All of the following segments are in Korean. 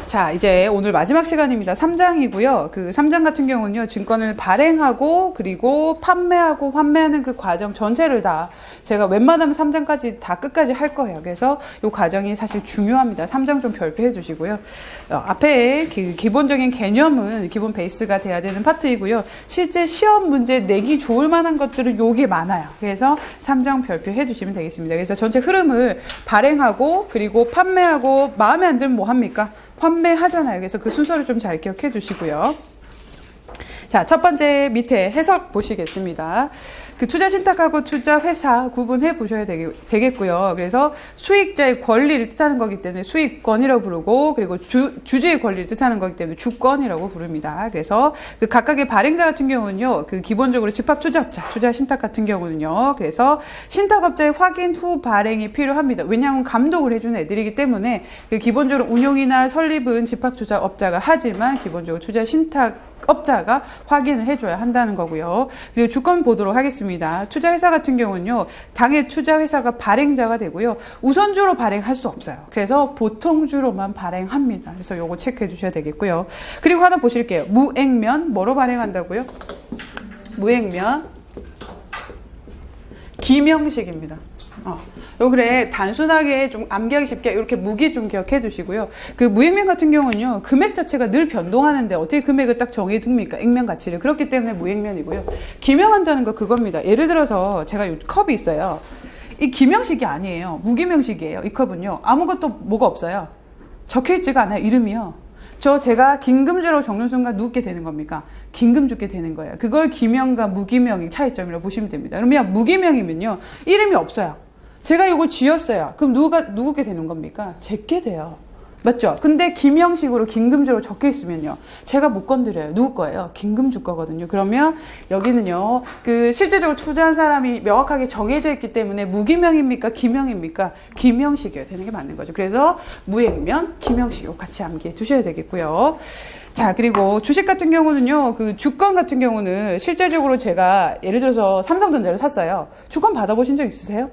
자, 이제 오늘 마지막 시간입니다. 3장이고요. 그 3장 같은 경우는요, 증권을 발행하고, 그리고 판매하고, 환매하는 그 과정 전체를 다 제가 웬만하면 3장까지 다 끝까지 할 거예요. 그래서 이 과정이 사실 중요합니다. 3장 좀 별표해 주시고요. 앞에 기본적인 개념은 기본 베이스가 돼야 되는 파트이고요. 실제 시험 문제 내기 좋을 만한 것들은 요게 많아요. 그래서 3장 별표해 주시면 되겠습니다. 그래서 전체 흐름을 발행하고, 그리고 판매하고, 마음에 안 들면 뭐 합니까? 환매하잖아요. 그래서 그 순서를 좀 잘 기억해 두시고요. 자, 첫 번째 밑에 해석 보시겠습니다. 그 투자 신탁하고 투자 회사 구분해 보셔야 되겠고요. 그래서 수익자의 권리를 뜻하는 거기 때문에 수익권이라고 부르고, 그리고 주주의 권리를 뜻하는 거기 때문에 주권이라고 부릅니다. 그래서 그 각각의 발행자 같은 경우는요, 그 기본적으로 집합 투자업자, 투자 신탁 같은 경우는요, 그래서 신탁업자의 확인 후 발행이 필요합니다. 왜냐하면 감독을 해주는 애들이기 때문에 그 기본적으로 운용이나 설립은 집합 투자업자가 하지만 기본적으로 투자 신탁 업자가 확인을 해줘야 한다는 거고요. 그리고 주권 보도록 하겠습니다. 투자회사 같은 경우는요, 당해 투자회사가 발행자가 되고요. 우선주로 발행할 수 없어요. 그래서 보통주로만 발행합니다. 그래서 요거 체크해 주셔야 되겠고요. 그리고 하나 보실게요. 무액면, 뭐로 발행한다고요? 무액면, 기명식입니다. 요 그래 단순하게 좀 암기하기 쉽게 이렇게 무기 좀 기억해 두시고요. 그 무액면 같은 경우는요, 금액 자체가 늘 변동하는데 어떻게 금액을 딱 정해 둡니까? 액면 가치를. 그렇기 때문에 무액면이고요. 기명한다는 거 그겁니다. 예를 들어서 제가 이 컵이 있어요. 이 기명식이 아니에요. 무기명식이에요. 이 컵은요, 아무것도 뭐가 없어요. 적혀 있지가 않아요. 이름이요. 제가 긴금주로 적는 순간 누게 되는 겁니까? 긴금 주게 되는 거예요. 그걸 기명과 무기명의 차이점이라고 보시면 됩니다. 그러면 무기명이면요, 이름이 없어요. 제가 이걸 지었어요. 그럼 누구게 되는 겁니까? 제게 돼요. 맞죠? 근데 기명식으로 긴금주로 적혀 있으면요, 제가 못 건드려요. 누구 거예요? 긴금주 거거든요. 그러면 여기는요, 그 실제적으로 투자한 사람이 명확하게 정해져 있기 때문에 무기명입니까? 기명입니까? 기명식이어야 되는 게 맞는 거죠. 그래서 무액면, 기명식 같이 암기해 두셔야 되겠고요. 자, 그리고 주식 같은 경우는요, 그 주권 같은 경우는 실제적으로 제가 예를 들어서 삼성전자를 샀어요. 주권 받아보신 적 있으세요?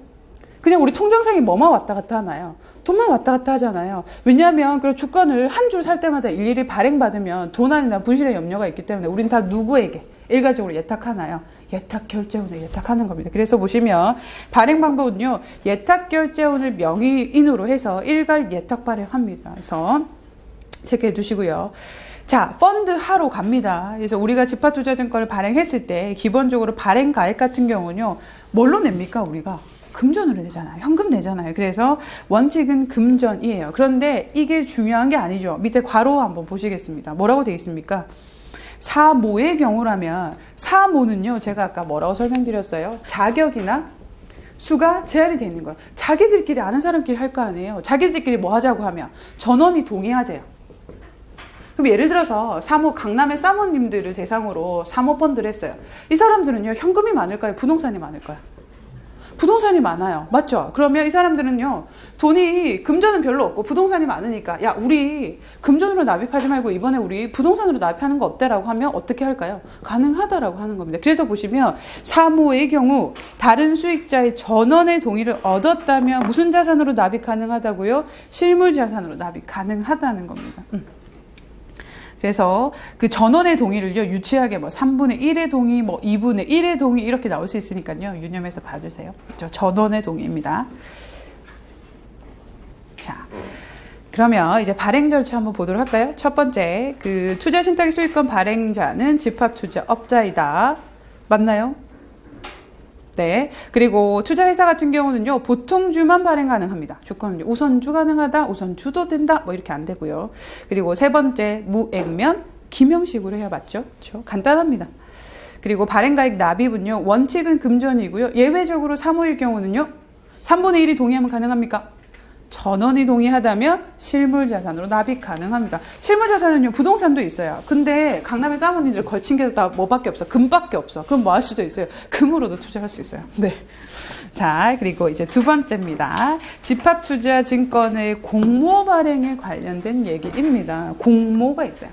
그냥 우리 통장상에 뭐만 왔다 갔다 하나요? 돈만 왔다 갔다 하잖아요. 왜냐하면 그 주권을 한 줄 살 때마다 일일이 발행받으면 도난이나 분실의 염려가 있기 때문에 우린 다 누구에게 일괄적으로 예탁하나요? 예탁결제원에 예탁하는 겁니다. 그래서 보시면 발행 방법은요, 예탁결제원을 명의인으로 해서 일괄 예탁 발행합니다. 그래서 체크해 두시고요. 자, 펀드 하로 갑니다. 그래서 우리가 집합투자증권을 발행했을 때 기본적으로 발행 가액 같은 경우는요, 뭘로 냅니까? 우리가 금전으로 내잖아요. 현금 내잖아요. 그래서 원칙은 금전이에요. 그런데 이게 중요한 게 아니죠. 밑에 괄호 한번 보시겠습니다. 뭐라고 되어 있습니까? 사모의 경우라면, 사모는요, 제가 아까 뭐라고 설명드렸어요? 자격이나 수가 제한이 되어 있는 거예요. 자기들끼리 아는 사람끼리 할 거 아니에요. 자기들끼리 뭐 하자고 하면 전원이 동의하재요. 그럼 예를 들어서 강남의 사모님들을 대상으로 사모펀드를 했어요. 이 사람들은요, 현금이 많을까요? 부동산이 많을까요? 부동산이 많아요. 맞죠? 그러면 이 사람들은요, 돈이, 금전은 별로 없고 부동산이 많으니까, 야, 우리 금전으로 납입하지 말고 이번에 우리 부동산으로 납입하는 거 어때라고 하면 어떻게 할까요? 가능하다라고 하는 겁니다. 그래서 보시면 사모의 경우 다른 수익자의 전원의 동의를 얻었다면 무슨 자산으로 납입 가능하다고요? 실물 자산으로 납입 가능하다는 겁니다. 그래서 그 전원의 동의를요, 유치하게 뭐 3분의 1의 동의, 뭐 2분의 1의 동의 이렇게 나올 수 있으니까요, 유념해서 봐주세요. 전원의 동의입니다. 자, 그러면 이제 발행 절차 한번 보도록 할까요? 첫 번째, 그 투자 신탁의 소유권 발행자는 집합 투자업자이다. 맞나요? 네. 그리고 투자회사 같은 경우는요, 보통주만 발행 가능합니다. 주권은요, 우선주 가능하다, 우선주도 된다, 뭐 이렇게 안 되고요. 그리고 세 번째, 무액면, 기명식으로 해야 맞죠? 그렇죠? 간단합니다. 그리고 발행가액 납입은요, 원칙은 금전이고요. 예외적으로 사모일 경우는요, 3분의 1이 동의하면 가능합니까? 전원이 동의하다면 실물자산으로 납입 가능합니다. 실물자산은요, 부동산도 있어요. 근데 강남의 사모님들 걸친 게 다 뭐밖에 없어? 금밖에 없어. 그럼 뭐 할 수도 있어요? 금으로도 투자할 수 있어요. 네. 자, 그리고 이제 두 번째입니다. 집합투자증권의 공모 발행에 관련된 얘기입니다. 공모가 있어요.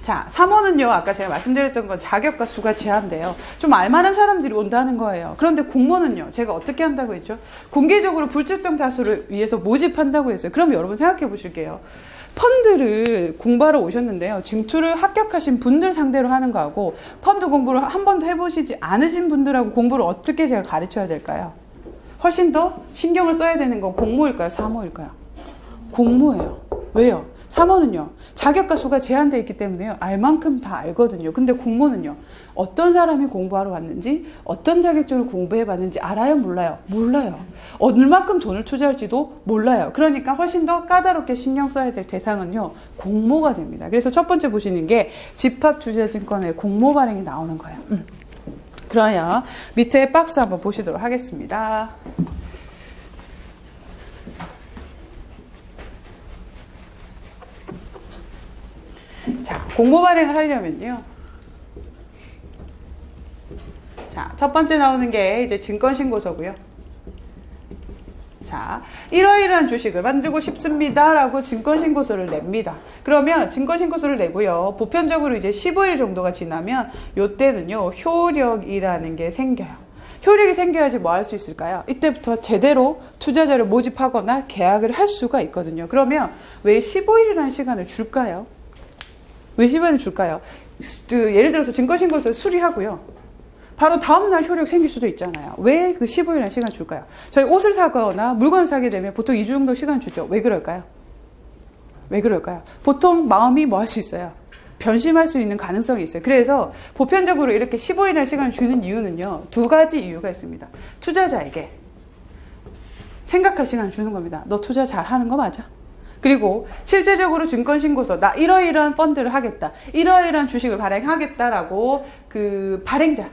자, 3호는요, 아까 제가 말씀드렸던 건 자격과 수가 제한돼요. 좀 알만한 사람들이 온다는 거예요. 그런데 공모는요, 제가 어떻게 한다고 했죠? 공개적으로 불특정 다수를 위해서 모집한다고 했어요. 그럼 여러분 생각해 보실게요. 펀드를 공부하러 오셨는데요. 징투를 합격하신 분들 상대로 하는 거하고 펀드 공부를 한 번도 해보시지 않으신 분들하고 공부를 어떻게 제가 가르쳐야 될까요? 훨씬 더 신경을 써야 되는 건 공모일까요? 사모일까요? 공모예요. 왜요? 3호는요. 자격과 수가 제한되어 있기 때문에요. 알 만큼 다 알거든요. 근데 공모는요. 어떤 사람이 공부하러 왔는지 어떤 자격증을 공부해봤는지 알아요? 몰라요? 몰라요. 얼마큼 돈을 투자할지도 몰라요. 그러니까 훨씬 더 까다롭게 신경 써야 될 대상은요. 공모가 됩니다. 그래서 첫 번째 보시는 게 집합투자증권의 공모 발행이 나오는 거예요. 그러면 밑에 박스 한번 보시도록 하겠습니다. 자, 공모 발행을 하려면요. 자, 첫 번째 나오는 게 이제 증권신고서고요. 자, 이러이러한 주식을 만들고 싶습니다. 라고 증권신고서를 냅니다. 그러면 증권신고서를 내고요. 보편적으로 이제 15일 정도가 지나면 요때는요, 효력이라는 게 생겨요. 효력이 생겨야지 뭐 할 수 있을까요? 이때부터 제대로 투자자를 모집하거나 계약을 할 수가 있거든요. 그러면 왜 15일이라는 시간을 줄까요? 왜 15일을 줄까요? 예를 들어서 증권신고서를 수리하고요. 바로 다음날 효력 생길 수도 있잖아요. 왜 그 15일이라는 시간 줄까요? 저희 옷을 사거나 물건을 사게 되면 보통 2주 정도 시간 주죠. 왜 그럴까요? 왜 그럴까요? 보통 마음이 뭐 할 수 있어요? 변심할 수 있는 가능성이 있어요. 그래서 보편적으로 이렇게 15일이라는 시간을 주는 이유는요. 두 가지 이유가 있습니다. 투자자에게 생각할 시간을 주는 겁니다. 너 투자 잘 하는 거 맞아? 그리고 실제적으로 증권신고서 나 이러이러한 펀드를 하겠다. 이러이러한 주식을 발행하겠다라고 그 발행자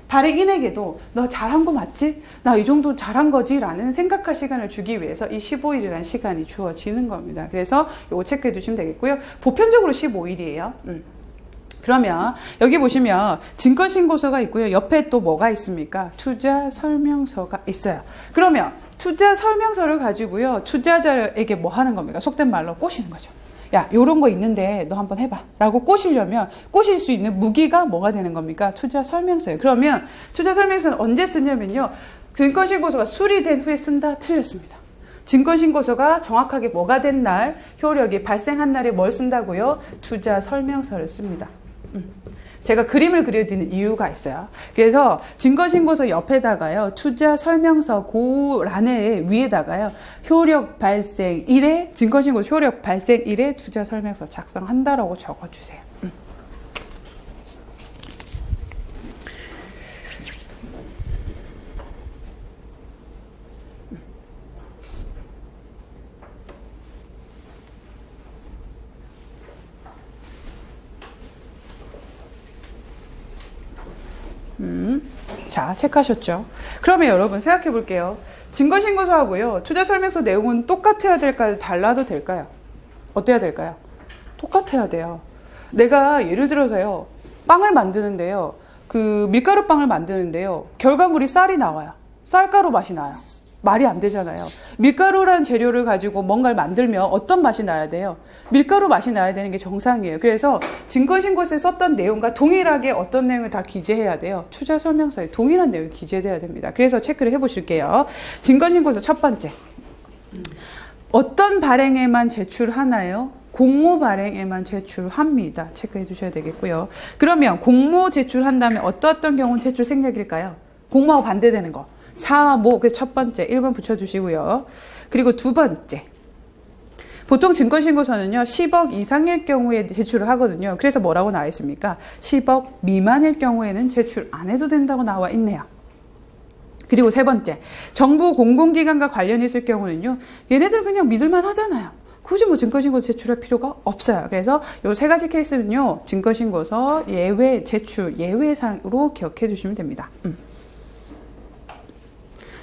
발행인에게도 너 잘한 거 맞지? 나 이 정도 잘한 거지? 라는 생각할 시간을 주기 위해서 이 15일이라는 시간이 주어지는 겁니다. 그래서 이거 체크해 두시면 되겠고요. 보편적으로 15일이에요. 그러면 여기 보시면 증권신고서가 있고요. 옆에 또 뭐가 있습니까? 투자설명서가 있어요. 그러면 투자 설명서를 가지고요. 투자자에게 뭐 하는 겁니까? 속된 말로 꼬시는 거죠. 야, 요런 거 있는데 너 한번 해봐. 라고 꼬시려면 꼬실 수 있는 무기가 뭐가 되는 겁니까? 투자 설명서예요. 그러면 투자 설명서는 언제 쓰냐면요. 증권신고서가 수리된 후에 쓴다? 틀렸습니다. 증권신고서가 정확하게 뭐가 된 날, 효력이 발생한 날에 뭘 쓴다고요? 투자 설명서를 씁니다. 제가 그림을 그려드리는 이유가 있어요. 그래서 증권신고서 옆에다가요. 투자 설명서 고란에 위에다가요. 효력 발생일에 증권신고서 효력 발생일에 투자 설명서 작성한다라고 적어주세요. 자, 체크하셨죠? 그러면 여러분 생각해 볼게요. 증권신고서하고요. 투자설명서 내용은 똑같아야 될까요? 달라도 될까요? 어때야 될까요? 똑같아야 돼요. 내가 예를 들어서요. 빵을 만드는데요. 그 밀가루빵을 만드는데요. 결과물이 쌀이 나와요. 쌀가루 맛이 나요. 말이 안 되잖아요. 밀가루라는 재료를 가지고 뭔가를 만들면 어떤 맛이 나야 돼요? 밀가루 맛이 나야 되는 게 정상이에요. 그래서 증권신고서에 썼던 내용과 동일하게 어떤 내용을 다 기재해야 돼요? 투자설명서에 동일한 내용이 기재돼야 됩니다. 그래서 체크를 해보실게요. 증권신고서 첫 번째. 어떤 발행에만 제출하나요? 공모 발행에만 제출합니다. 체크해 주셔야 되겠고요. 그러면 공모 제출한다면 어떤 경우는 제출 생략일까요? 공모하고 반대되는 거. 사모, 그 첫 번째 1번 붙여주시고요. 그리고 두 번째. 보통 증권신고서는요, 10억 이상일 경우에 제출을 하거든요. 그래서 뭐라고 나와 있습니까? 10억 미만일 경우에는 제출 안 해도 된다고 나와 있네요. 그리고 세 번째. 정부 공공기관과 관련이 있을 경우는요, 얘네들 그냥 믿을만 하잖아요. 굳이 뭐 증권신고서 제출할 필요가 없어요. 그래서 요 세 가지 케이스는요, 증권신고서 예외 제출, 예외상으로 기억해 주시면 됩니다.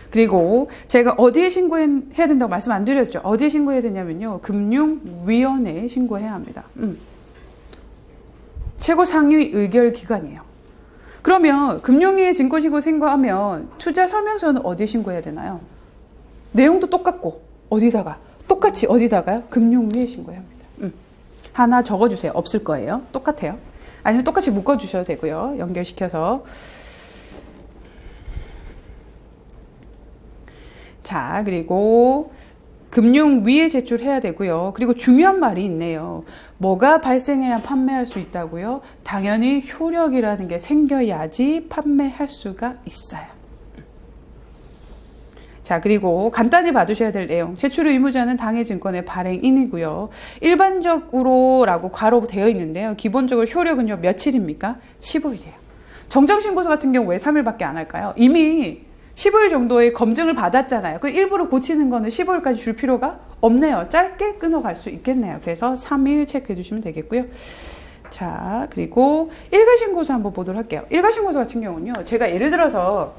그리고 제가 어디에 신고해야 된다고 말씀 안 드렸죠? 어디에 신고해야 되냐면요. 금융위원회에 신고해야 합니다. 최고 상위 의결기관이에요. 그러면 금융위에 증권신고 신고하면 투자 설명서는 어디에 신고해야 되나요? 내용도 똑같고 어디다가? 똑같이 어디다가요? 금융위에 신고해야 합니다. 하나 적어주세요. 없을 거예요. 똑같아요. 아니면 똑같이 묶어주셔도 되고요. 연결시켜서. 자, 그리고 금융 위에 제출해야 되고요. 그리고 중요한 말이 있네요. 뭐가 발생해야 판매할 수 있다고요? 당연히 효력이라는 게 생겨야지 판매할 수가 있어요. 자, 그리고 간단히 봐두셔야 될 내용. 제출 의무자는 당해 증권의 발행인이고요. 일반적으로 라고 괄호 되어 있는데요. 기본적으로 효력은요, 며칠입니까? 15일이에요. 정정신고서 같은 경우 왜 3일밖에 안 할까요? 이미 15일 정도의 검증을 받았잖아요. 그 일부러 고치는 거는 15일까지 줄 필요가 없네요. 짧게 끊어갈 수 있겠네요. 그래서 3일 체크해 주시면 되겠고요. 자, 그리고 일가신고서 한번 보도록 할게요. 일가신고서 같은 경우는요, 제가 예를 들어서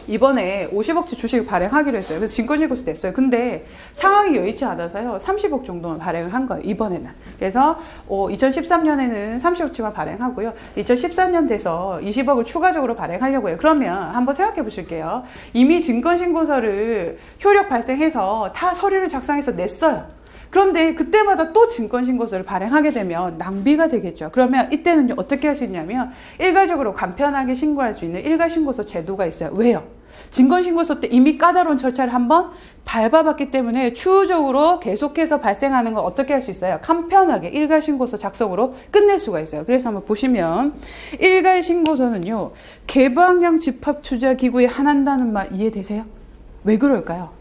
이번에 50억치 주식을 발행하기로 했어요. 그래서 증권신고서 냈어요. 근데 상황이 여의치 않아서요, 30억 정도만 발행을 한 거예요, 이번에는. 그래서 2013년에는 30억치만 발행하고요. 2014년 돼서 20억을 추가적으로 발행하려고 해요. 그러면 한번 생각해 보실게요. 이미 증권신고서를 효력 발생해서 다 서류를 작성해서 냈어요. 그런데 그때마다 또 증권신고서를 발행하게 되면 낭비가 되겠죠. 그러면 이때는 어떻게 할 수 있냐면 일괄적으로 간편하게 신고할 수 있는 일괄신고서 제도가 있어요. 왜요? 증권신고서 때 이미 까다로운 절차를 한번 밟아봤기 때문에 추후적으로 계속해서 발생하는 건 어떻게 할 수 있어요? 간편하게 일괄신고서 작성으로 끝낼 수가 있어요. 그래서 한번 보시면 일괄신고서는요, 개방형 집합투자기구에 한한다는 말 이해되세요? 왜 그럴까요?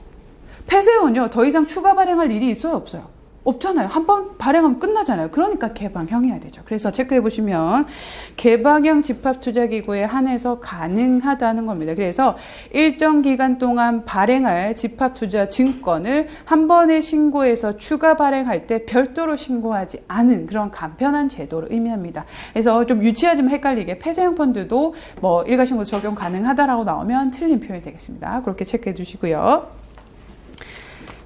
폐쇄원요, 더 이상 추가 발행할 일이 있어요, 없어요? 없잖아요. 한번 발행하면 끝나잖아요. 그러니까 개방형이어야 되죠. 그래서 체크해 보시면 개방형 집합투자기구에 한해서 가능하다는 겁니다. 그래서 일정 기간 동안 발행할 집합투자 증권을 한 번에 신고해서 추가 발행할 때 별도로 신고하지 않은 그런 간편한 제도를 의미합니다. 그래서 좀 유치하지만 헷갈리게 폐쇄형 펀드도 뭐 일가신고 적용 가능하다라고 나오면 틀린 표현이 되겠습니다. 그렇게 체크해 주시고요.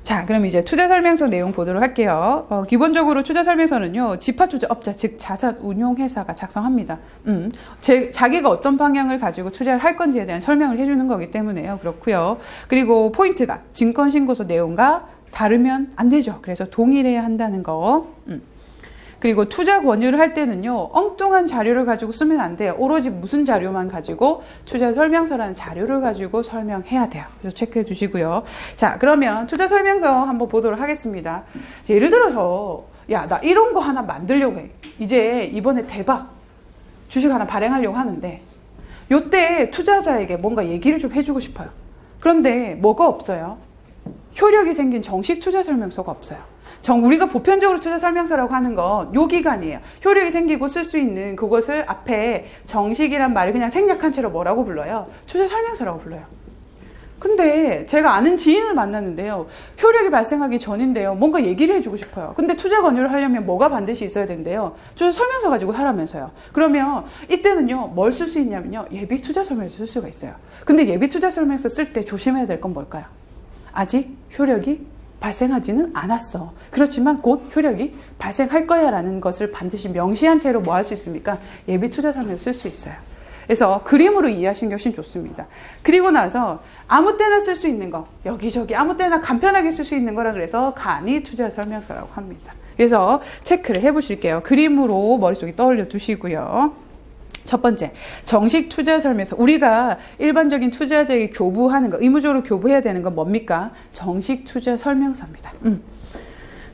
자, 그럼 이제 투자설명서 내용 보도록 할게요. 기본적으로 투자설명서는요, 집합투자업자, 즉 자산운용회사가 작성합니다. 자기가 어떤 방향을 가지고 투자를 할 건지에 대한 설명을 해주는 거기 때문에요. 그렇고요. 그리고 포인트가 증권신고서 내용과 다르면 안 되죠. 그래서 동일해야 한다는 거. 그리고 투자 권유를 할 때는요, 엉뚱한 자료를 가지고 쓰면 안 돼요. 오로지 무슨 자료만 가지고 투자 설명서라는 자료를 가지고 설명해야 돼요. 그래서 체크해 주시고요. 자, 그러면 투자 설명서 한번 보도록 하겠습니다. 예를 들어서 야, 나 이런 거 하나 만들려고 해. 이제 이번에 대박 주식 하나 발행하려고 하는데 요때 투자자에게 뭔가 얘기를 좀 해주고 싶어요. 그런데 뭐가 없어요? 효력이 생긴 정식 투자 설명서가 없어요. 우리가 보편적으로 투자 설명서라고 하는 건 요 기간이에요. 효력이 생기고 쓸 수 있는 그것을 앞에 정식이란 말을 그냥 생략한 채로 뭐라고 불러요? 투자 설명서라고 불러요. 근데 제가 아는 지인을 만났는데요, 효력이 발생하기 전인데요, 뭔가 얘기를 해주고 싶어요. 근데 투자 권유를 하려면 뭐가 반드시 있어야 된대요? 투자 설명서 가지고 하라면서요. 그러면 이때는요, 뭘 쓸 수 있냐면요, 예비 투자 설명서 쓸 수가 있어요. 근데 예비 투자 설명서 쓸 때 조심해야 될 건 뭘까요? 아직 효력이 발생하지는 않았어. 그렇지만 곧 효력이 발생할 거야 라는 것을 반드시 명시한 채로 뭐 할 수 있습니까? 예비 투자 설명서 쓸 수 있어요. 그래서 그림으로 이해하시는 게 훨씬 좋습니다. 그리고 나서 아무 때나 쓸 수 있는 거, 여기저기 아무 때나 간편하게 쓸 수 있는 거라 그래서 간이 투자 설명서라고 합니다. 그래서 체크를 해보실게요. 그림으로 머릿속에 떠올려 두시고요. 첫 번째, 정식 투자 설명서. 우리가 일반적인 투자자에게 교부하는 거, 의무적으로 교부해야 되는 건 뭡니까? 정식 투자 설명서입니다.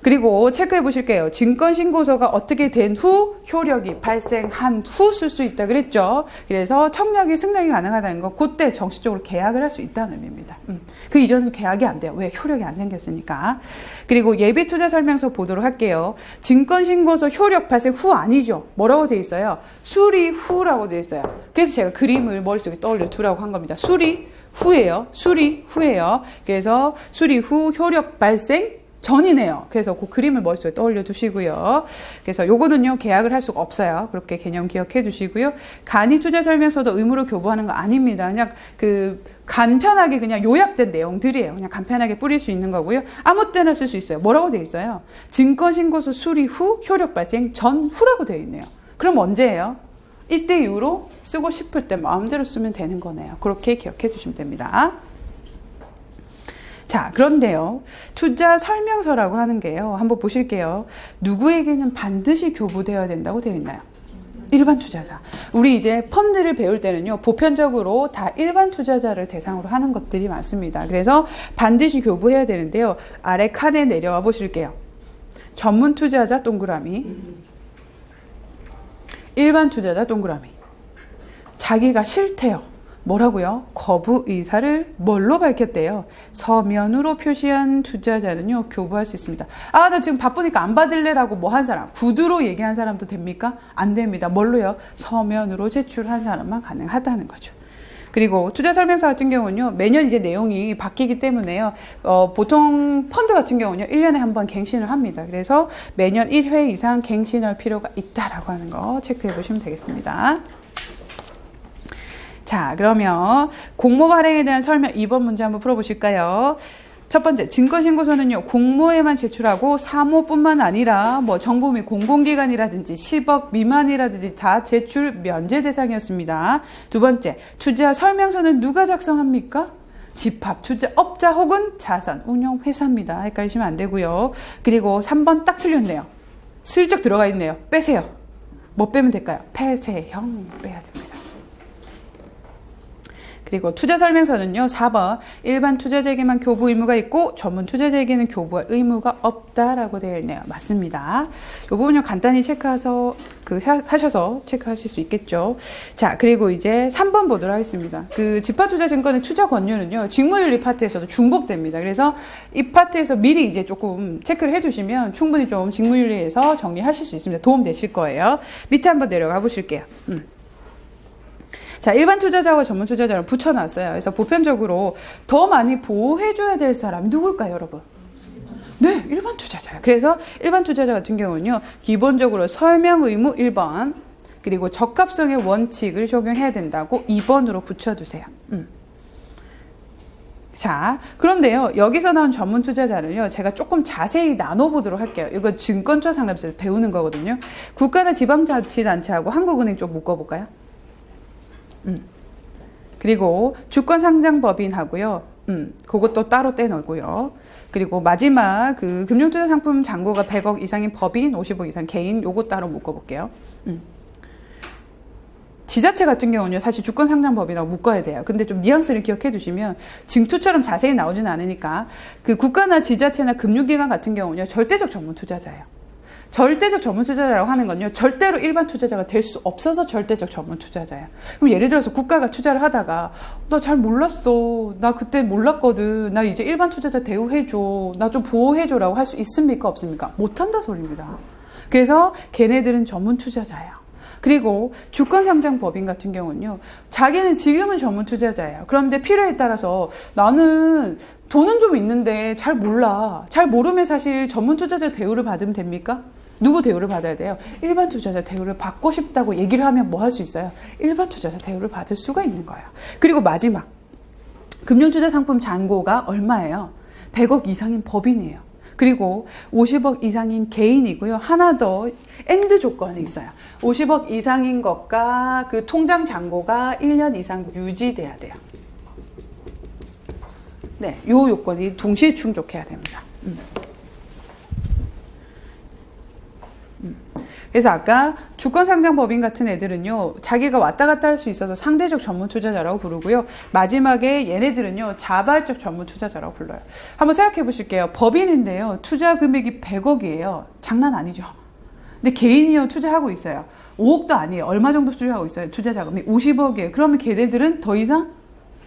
그리고 체크해 보실게요. 증권신고서가 어떻게 된 후 효력이 발생한 후 쓸 수 있다 그랬죠. 그래서 청약이 승낙이 가능하다는 건 그때 정식적으로 계약을 할 수 있다는 의미입니다. 그 이전은 계약이 안 돼요. 왜? 효력이 안 생겼으니까. 그리고 예비투자설명서 보도록 할게요. 증권신고서 효력 발생 후 아니죠. 뭐라고 돼 있어요? 수리 후라고 돼 있어요. 그래서 제가 그림을 머릿속에 떠올려 두라고 한 겁니다. 수리 후예요. 수리 후예요. 그래서 수리 후 효력 발생 전이네요. 그래서 그 그림을 머릿속에 떠올려 두시고요. 그래서 요거는요, 계약을 할 수가 없어요. 그렇게 개념 기억해 두시고요. 간이 투자 설명서도 의무로 교부하는 거 아닙니다. 그냥 간편하게 그냥 요약된 내용들이에요. 그냥 간편하게 뿌릴 수 있는 거고요. 아무 때나 쓸 수 있어요. 뭐라고 되어 있어요? 증권신고서 수리 후 효력 발생 전후라고 되어 있네요. 그럼 언제예요? 이때 이후로 쓰고 싶을 때 마음대로 쓰면 되는 거네요. 그렇게 기억해 두시면 됩니다. 자, 그런데요. 투자 설명서라고 하는 게요. 한번 보실게요. 누구에게는 반드시 교부되어야 된다고 되어 있나요? 일반 투자자. 우리 이제 펀드를 배울 때는요, 보편적으로 다 일반 투자자를 대상으로 하는 것들이 많습니다. 그래서 반드시 교부해야 되는데요. 아래 칸에 내려와 보실게요. 전문 투자자 동그라미, 일반 투자자 동그라미. 자기가 싫대요. 뭐라고요? 거부 의사를 뭘로 밝혔대요? 서면으로 표시한 투자자는요, 교부할 수 있습니다. 아, 나 지금 바쁘니까 안 받을래라고 뭐 한 사람, 구두로 얘기한 사람도 됩니까? 안 됩니다. 뭘로요? 서면으로 제출한 사람만 가능하다는 거죠. 그리고 투자 설명서 같은 경우는요, 매년 이제 내용이 바뀌기 때문에요, 보통 펀드 같은 경우는요, 1년에 한 번 갱신을 합니다. 그래서 매년 1회 이상 갱신할 필요가 있다라고 하는 거 체크해 보시면 되겠습니다. 자, 그러면 공모 발행에 대한 설명 2번 문제 한번 풀어보실까요? 첫 번째, 증권신고서는요, 공모에만 제출하고 사모뿐만 아니라 뭐 정부 및 공공기관이라든지 10억 미만이라든지 다 제출 면제 대상이었습니다. 두 번째, 투자 설명서는 누가 작성합니까? 집합, 투자업자 혹은 자산 운용회사입니다. 헷갈리시면 안 되고요. 그리고 3번 딱 틀렸네요. 슬쩍 들어가 있네요. 빼세요. 뭐 빼면 될까요? 폐쇄형 빼야 됩니다. 그리고 투자 설명서는요, 4번 일반 투자자에게만 교부 의무가 있고 전문 투자자에게는 교부할 의무가 없다라고 되어 있네요. 맞습니다. 이 부분요, 간단히 체크해서 하셔서 체크하실 수 있겠죠. 자, 그리고 이제 3번 보도록 하겠습니다. 집합투자증권의 투자 권유는요, 직무윤리 파트에서도 중복됩니다. 그래서 이 파트에서 미리 이제 조금 체크를 해주시면 충분히 좀 직무윤리에서 정리하실 수 있습니다. 도움 되실 거예요. 밑에 한번 내려가 보실게요. 자, 일반 투자자와 전문 투자자를 붙여놨어요. 그래서 보편적으로 더 많이 보호해줘야 될 사람이 누굴까요, 여러분? 네, 일반 투자자예요. 그래서 일반 투자자 같은 경우는요, 기본적으로 설명 의무 1번, 그리고 적합성의 원칙을 적용해야 된다고 2번으로 붙여두세요. 자, 그런데요, 여기서 나온 전문 투자자를요, 제가 조금 자세히 나눠보도록 할게요. 이거 증권처 상담소에서 배우는 거거든요. 국가나 지방자치단체하고 한국은행 좀 묶어볼까요? 그리고 주권상장법인하고요. 그것도 따로 떼놓고요. 그리고 마지막 금융투자상품 잔고가 100억 이상인 법인, 50억 이상 개인, 요거 따로 묶어볼게요. 지자체 같은 경우는요, 사실 주권상장법이라고 묶어야 돼요. 근데 좀 뉘앙스를 기억해 두시면 증투처럼 자세히 나오지는 않으니까 국가나 지자체나 금융기관 같은 경우는요, 절대적 전문 투자자예요. 절대적 전문 투자자라고 하는 건요, 절대로 일반 투자자가 될 수 없어서 절대적 전문 투자자예요. 그럼 예를 들어서 국가가 투자를 하다가 나 잘 몰랐어, 나 그때 몰랐거든, 나 이제 일반 투자자 대우해줘, 나 좀 보호해줘라고 할 수 있습니까? 없습니까? 못한다 소리입니다. 그래서 걔네들은 전문 투자자예요. 그리고 주권상장법인 같은 경우는요, 자기는 지금은 전문 투자자예요. 그런데 필요에 따라서 나는 돈은 좀 있는데 잘 몰라, 잘 모르면 사실 전문 투자자 대우를 받으면 됩니까? 누구 대우를 받아야 돼요? 일반 투자자 대우를 받고 싶다고 얘기를 하면 뭐 할 수 있어요? 일반 투자자 대우를 받을 수가 있는 거예요. 그리고 마지막, 금융투자상품 잔고가 얼마예요? 100억 이상인 법인이에요. 그리고 50억 이상인 개인이고요. 하나 더 엔드 조건이 있어요. 50억 이상인 것과 통장 잔고가 1년 이상 유지돼야 돼요. 네, 요 요건이 동시에 충족해야 됩니다. 그래서 아까 주권상장법인 같은 애들은요, 자기가 왔다 갔다 할 수 있어서 상대적 전문 투자자라고 부르고요. 마지막에 얘네들은요, 자발적 전문 투자자라고 불러요. 한번 생각해 보실게요. 법인인데요, 투자 금액이 100억이에요. 장난 아니죠. 근데 개인이요, 투자하고 있어요. 5억도 아니에요. 얼마 정도 투자하고 있어요? 투자 자금이 50억이에요. 그러면 걔네들은 더 이상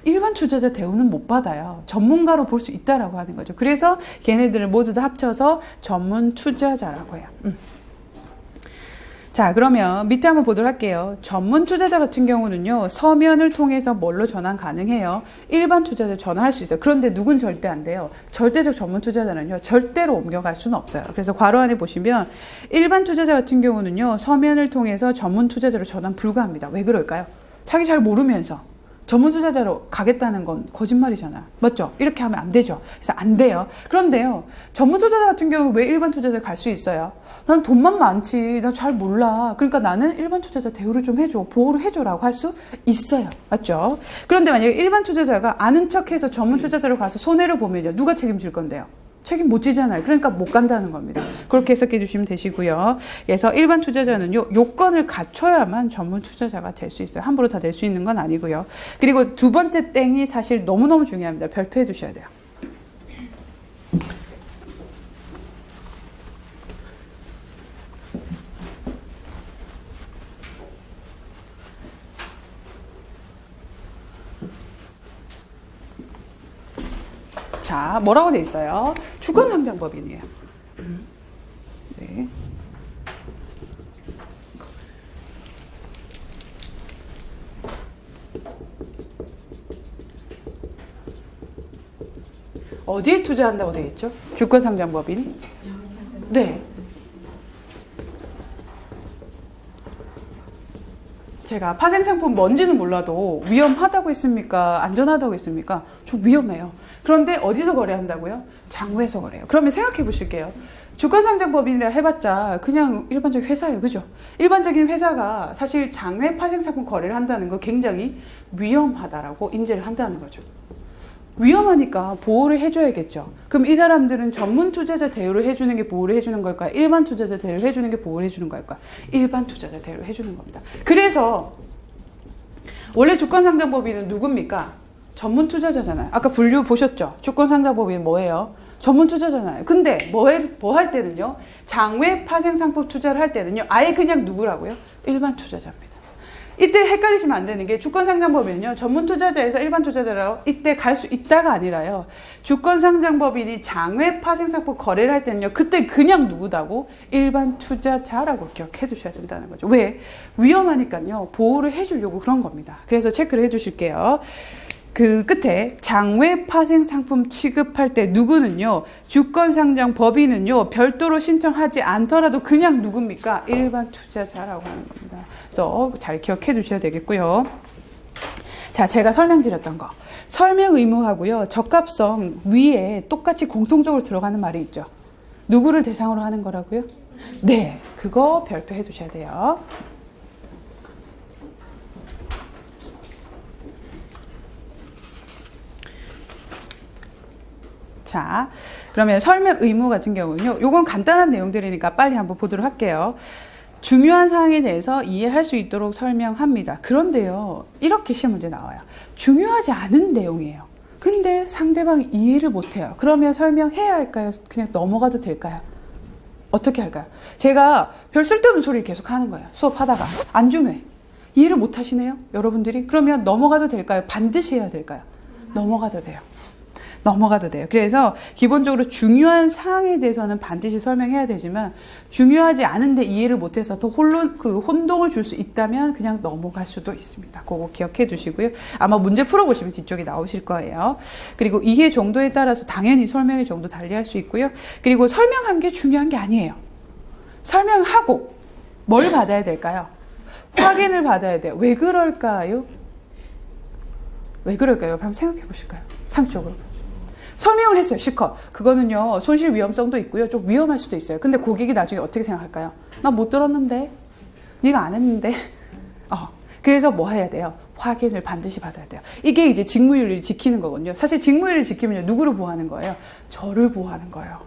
일반 투자자 대우는 못 받아요. 전문가로 볼 수 있다라고 하는 거죠. 그래서 걔네들을 모두 다 합쳐서 전문 투자자라고 해요. 자, 그러면 밑에 한번 보도록 할게요. 전문 투자자 같은 경우는요, 서면을 통해서 뭘로 전환 가능해요? 일반 투자자 전환할 수 있어요. 그런데 누군 절대 안 돼요. 절대적 전문 투자자는요, 절대로 옮겨갈 수는 없어요. 그래서 괄호 안에 보시면 일반 투자자 같은 경우는요, 서면을 통해서 전문 투자자로 전환 불가합니다. 왜 그럴까요? 자기 잘 모르면서 전문 투자자로 가겠다는 건 거짓말이잖아요. 맞죠? 이렇게 하면 안 되죠. 그래서 안 돼요. 그런데요, 전문 투자자 같은 경우는 왜 일반 투자자에 갈 수 있어요? 난 돈만 많지. 나 잘 몰라. 그러니까 나는 일반 투자자 대우를 좀 해줘. 보호를 해줘라고 할 수 있어요. 맞죠? 그런데 만약에 일반 투자자가 아는 척해서 전문 투자자로 가서 손해를 보면요, 누가 책임질 건데요? 책임 못 지잖아요. 그러니까 못 간다는 겁니다. 그렇게 해석해 주시면 되시고요. 그래서 일반 투자자는요, 요건을 갖춰야만 전문 투자자가 될 수 있어요. 함부로 다 될 수 있는 건 아니고요. 그리고 두 번째 땡이 사실 너무너무 중요합니다. 별표해 두셔야 돼요. 자, 뭐라고 돼 있어요? 주권상장법인이에요. 네. 어디에 투자한다고 되어 있죠? 주권상장법인이? 네. 제가 파생상품 뭔지는 몰라도 위험하다고 했습니까? 안전하다고 했습니까? 좀 위험해요. 그런데 어디서 거래한다고요? 장외에서 거래해요. 그러면 생각해 보실게요. 주권상장법인이라 해봤자 그냥 일반적인 회사예요. 그죠? 일반적인 회사가 사실 장외 파생상품 거래를 한다는 거 굉장히 위험하다라고 인지를 한다는 거죠. 위험하니까 보호를 해줘야겠죠. 그럼 이 사람들은 전문 투자자 대우를 해주는 게 보호를 해주는 걸까요? 일반 투자자 대우를 해주는 게 보호를 해주는 걸까요? 일반 투자자 대우를 해주는 겁니다. 그래서 원래 주권상장법인은 누굽니까? 전문 투자자잖아요. 아까 분류 보셨죠? 주권상장법인 뭐예요? 전문 투자잖아요. 근데 뭐 할 때는요, 장외 파생상품 투자를 할 때는요, 아예 그냥 누구라고요? 일반 투자자입니다. 이때 헷갈리시면 안 되는 게 주권상장법인은요, 전문 투자자에서 일반 투자자라고 이때 갈 수 있다가 아니라요, 주권상장법인이 장외 파생상품 거래를 할 때는요, 그때 그냥 누구다고? 일반 투자자라고 기억해 두셔야 된다는 거죠. 왜? 위험하니까요, 보호를 해주려고 그런 겁니다. 그래서 체크를 해 주실게요. 그 끝에 장외 파생 상품 취급할 때 누구는요, 주권상장법인은요, 별도로 신청하지 않더라도 그냥 누굽니까? 일반 투자자라고 하는 겁니다. 그래서 잘 기억해 두셔야 되겠고요. 자, 제가 설명드렸던 거. 설명 의무하고요, 적합성 위에 똑같이 공통적으로 들어가는 말이 있죠. 누구를 대상으로 하는 거라고요? 네, 그거 별표해 두셔야 돼요. 자, 그러면 설명 의무 같은 경우는요, 요건 간단한 내용들이니까 빨리 한번 보도록 할게요. 중요한 사항에 대해서 이해할 수 있도록 설명합니다. 그런데요, 이렇게 시험 문제 나와요. 중요하지 않은 내용이에요. 근데 상대방이 이해를 못해요. 그러면 설명해야 할까요? 그냥 넘어가도 될까요? 어떻게 할까요? 제가 별 쓸데없는 소리를 계속 하는 거예요. 수업하다가. 안 중요해. 이해를 못 하시네요? 여러분들이? 그러면 넘어가도 될까요? 반드시 해야 될까요? 넘어가도 돼요. 넘어가도 돼요. 그래서 기본적으로 중요한 사항에 대해서는 반드시 설명해야 되지만, 중요하지 않은데 이해를 못해서 더 혼동을 줄 수 있다면 그냥 넘어갈 수도 있습니다. 그거 기억해 두시고요. 아마 문제 풀어보시면 뒤쪽에 나오실 거예요. 그리고 이해 정도에 따라서 당연히 설명의 정도 달리할 수 있고요. 그리고 설명한 게 중요한 게 아니에요. 설명하고 뭘 받아야 될까요? 확인을 받아야 돼요. 왜 그럴까요? 왜 그럴까요? 한번 생각해 보실까요? 상적으로. 설명을 했어요, 실컷. 그거는요, 손실 위험성도 있고요, 좀 위험할 수도 있어요. 근데 고객이 나중에 어떻게 생각할까요? 나 못 들었는데, 네가 안 했는데. 그래서 뭐 해야 돼요? 확인을 반드시 받아야 돼요. 이게 이제 직무윤리를 지키는 거거든요. 사실 직무윤리를 지키면요, 누구를 보호하는 거예요? 저를 보호하는 거예요.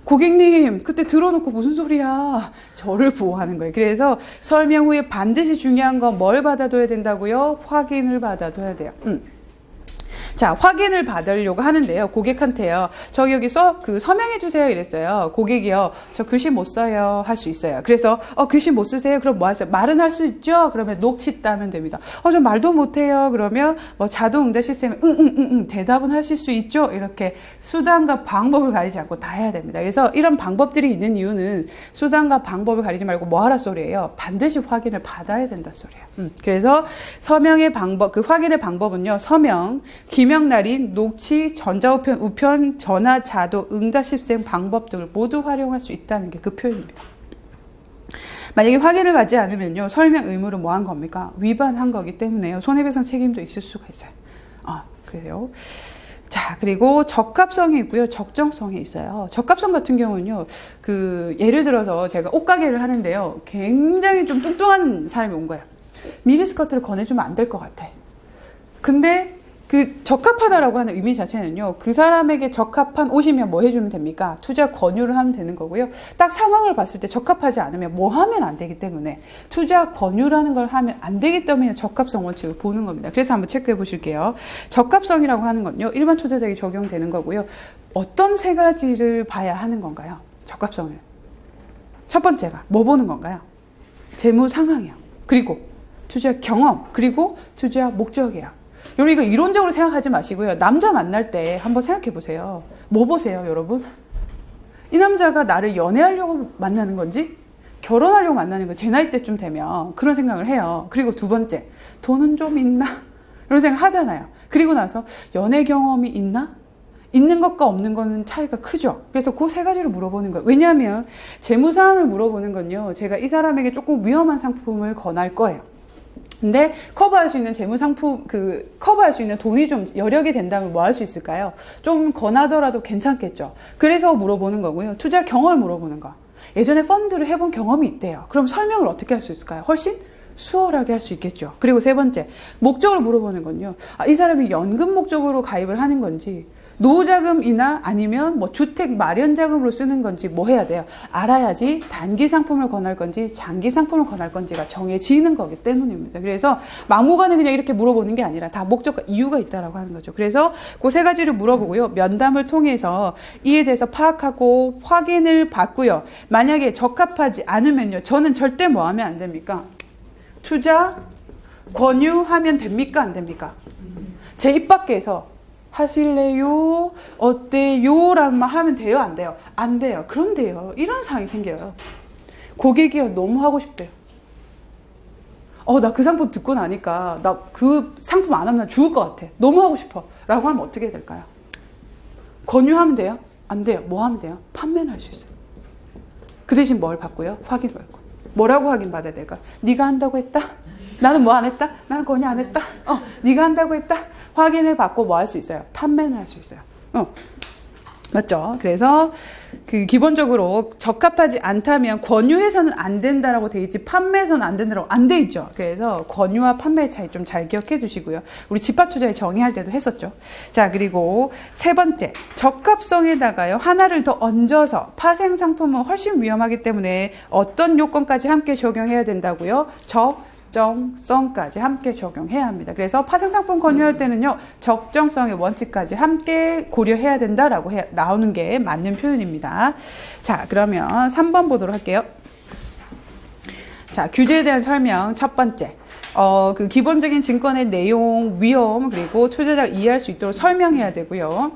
고객님, 그때 들어놓고 무슨 소리야? 저를 보호하는 거예요. 그래서 설명 후에 반드시 중요한 건 뭘 받아둬야 된다고요? 확인을 받아둬야 돼요. 자, 확인을 받으려고 하는데요, 고객한테요, 저기 여기서 서명해 주세요 이랬어요. 고객이요, 저 글씨 못 써요 할 수 있어요. 그래서 글씨 못 쓰세요? 그럼 뭐 하세요? 말은 할 수 있죠? 그러면 녹취 따면 됩니다. 저 말도 못해요. 그러면 뭐 자동 응답 시스템에 응 대답은 하실 수 있죠? 이렇게 수단과 방법을 가리지 않고 다 해야 됩니다. 그래서 이런 방법들이 있는 이유는 수단과 방법을 가리지 말고 뭐 하라 소리예요? 반드시 확인을 받아야 된다 소리예요. 그래서 서명의 방법, 그 확인의 방법은요, 서명, 기명 날인, 녹취, 전자우편, 우편, 전화, 자동, 응답 시스템 방법 등을 모두 활용할 수 있다는 게 그 표현입니다. 만약에 확인을 받지 않으면요. 설명 의무를 뭐 한 겁니까? 위반한 거기 때문에요. 손해배상 책임도 있을 수가 있어요. 그래요. 자, 그리고 적합성이 있고요. 적정성이 있어요. 적합성 같은 경우는요. 예를 들어서 제가 옷가게를 하는데요. 굉장히 좀 뚱뚱한 사람이 온 거예요. 미니스커트를 권해주면 안 될 것 같아. 근데 적합하다라고 하는 의미 자체는요, 그 사람에게 적합한 옷이면 뭐 해주면 됩니까? 투자 권유를 하면 되는 거고요. 딱 상황을 봤을 때 적합하지 않으면 뭐 하면 안 되기 때문에 투자 권유라는 걸 하면 안 되기 때문에 적합성 원칙을 보는 겁니다. 그래서 한번 체크해 보실게요. 적합성이라고 하는 건요, 일반 투자자에게 적용되는 거고요. 어떤 세 가지를 봐야 하는 건가요? 적합성을. 첫 번째가 뭐 보는 건가요? 재무 상황이요. 그리고 투자 경험, 그리고 투자 목적이에요. 이거 이론적으로 생각하지 마시고요. 남자 만날 때 한번 생각해 보세요. 뭐 보세요, 여러분? 이 남자가 나를 연애하려고 만나는 건지 결혼하려고 만나는 건지 제 나이 때쯤 되면 그런 생각을 해요. 그리고 두 번째, 돈은 좀 있나? 이런 생각 하잖아요. 그리고 나서 연애 경험이 있나? 있는 것과 없는 거는 차이가 크죠. 그래서 그 세 가지를 물어보는 거예요. 왜냐하면 재무 상황을 물어보는 건요, 제가 이 사람에게 조금 위험한 상품을 권할 거예요. 근데 커버할 수 있는 재무 상품, 커버할 수 있는 돈이 좀 여력이 된다면 뭐 할 수 있을까요? 좀 권하더라도 괜찮겠죠. 그래서 물어보는 거고요. 투자 경험을 물어보는 거. 예전에 펀드를 해본 경험이 있대요. 그럼 설명을 어떻게 할 수 있을까요? 훨씬 수월하게 할 수 있겠죠. 그리고 세 번째, 목적을 물어보는 건요. 이 사람이 연금 목적으로 가입을 하는 건지, 노후자금이나 아니면 뭐 주택 마련 자금으로 쓰는 건지 뭐 해야 돼요? 알아야지 단기 상품을 권할 건지 장기 상품을 권할 건지가 정해지는 거기 때문입니다. 그래서 막무가내 그냥 이렇게 물어보는 게 아니라 다 목적과 이유가 있다라고 하는 거죠. 그래서 그 세 가지를 물어보고요. 면담을 통해서 이에 대해서 파악하고 확인을 받고요. 만약에 적합하지 않으면요. 저는 절대 뭐 하면 안 됩니까? 투자 권유하면 됩니까? 안 됩니까? 제 입 밖에서 하실래요? 어때요? 라고만 하면 돼요? 안 돼요? 안 돼요. 그런데요, 이런 상황이 생겨요. 고객이요, 너무 하고 싶대요. 나 그 상품 듣고 나니까 나 그 상품 안 하면 나 죽을 것 같아. 너무 하고 싶어. 라고 하면 어떻게 될까요? 권유하면 돼요? 안 돼요. 뭐 하면 돼요? 판매는 할 수 있어요. 그 대신 뭘 받고요? 확인을 받고. 뭐라고 확인받아야 될까요? 네가 한다고 했다? 나는 뭐 안 했다? 나는 권유 안 했다? 네가 한다고 했다? 확인을 받고 뭐 할 수 있어요? 판매는 할 수 있어요. 맞죠? 그래서 기본적으로 적합하지 않다면 권유해서는 안 된다라고 돼 있지 판매해서는 안 된다라고 안 돼 있죠. 그래서 권유와 판매의 차이 좀 잘 기억해 주시고요. 우리 집합투자에 정의할 때도 했었죠. 자, 그리고 세 번째, 적합성에다가요, 하나를 더 얹어서 파생 상품은 훨씬 위험하기 때문에 어떤 요건까지 함께 적용해야 된다고요? 적정성까지 함께 적용해야 합니다. 그래서 파생상품 권유할 때는요, 적정성의 원칙까지 함께 고려해야 된다라고 나오는 게 맞는 표현입니다. 자, 그러면 3번 보도록 할게요. 자, 규제에 대한 설명 첫 번째. 기본적인 증권의 내용, 위험, 그리고 투자자가 이해할 수 있도록 설명해야 되고요.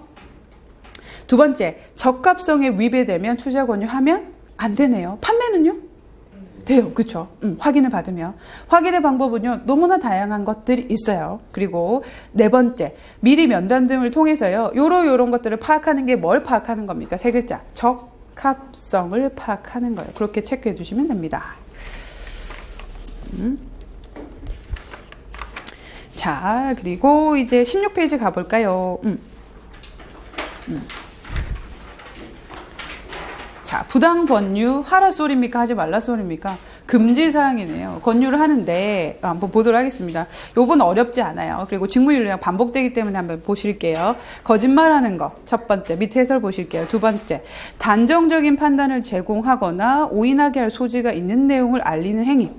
두 번째, 적합성에 위배되면 투자 권유하면 안 되네요. 판매는요? 돼요. 그쵸? 확인을 받으면. 확인의 방법은요, 너무나 다양한 것들이 있어요. 그리고 네 번째, 미리 면담 등을 통해서요, 요런 것들을 파악하는 게 뭘 파악하는 겁니까? 세 글자. 적합성을 파악하는 거예요. 그렇게 체크해 주시면 됩니다. 자, 그리고 이제 16페이지 가볼까요? 자, 부당 권유 하라 소리입니까? 하지 말라 소리입니까? 금지 사항이네요. 권유를 하는데 한번 보도록 하겠습니다. 요번 어렵지 않아요. 그리고 직무윤리랑 반복되기 때문에 한번 보실게요. 거짓말하는 거 첫 번째, 밑에 해설 보실게요. 두 번째, 단정적인 판단을 제공하거나 오인하게 할 소지가 있는 내용을 알리는 행위.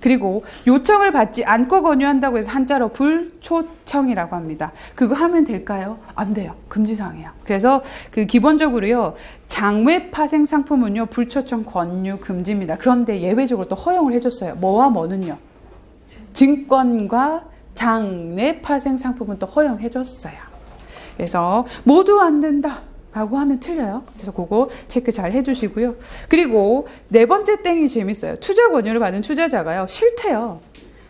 그리고 요청을 받지 않고 권유한다고 해서 한자로 불초청이라고 합니다. 그거 하면 될까요? 안 돼요. 금지사항이에요. 그래서 기본적으로요, 장외 파생 상품은요, 불초청 권유 금지입니다. 그런데 예외적으로 또 허용을 해줬어요. 뭐와 뭐는요? 증권과 장내 파생 상품은 또 허용해줬어요. 그래서 모두 안 된다 라고 하면 틀려요. 그래서 그거 체크 잘 해주시고요. 그리고 네 번째 땡이 재밌어요. 투자 권유를 받은 투자자가요, 싫대요.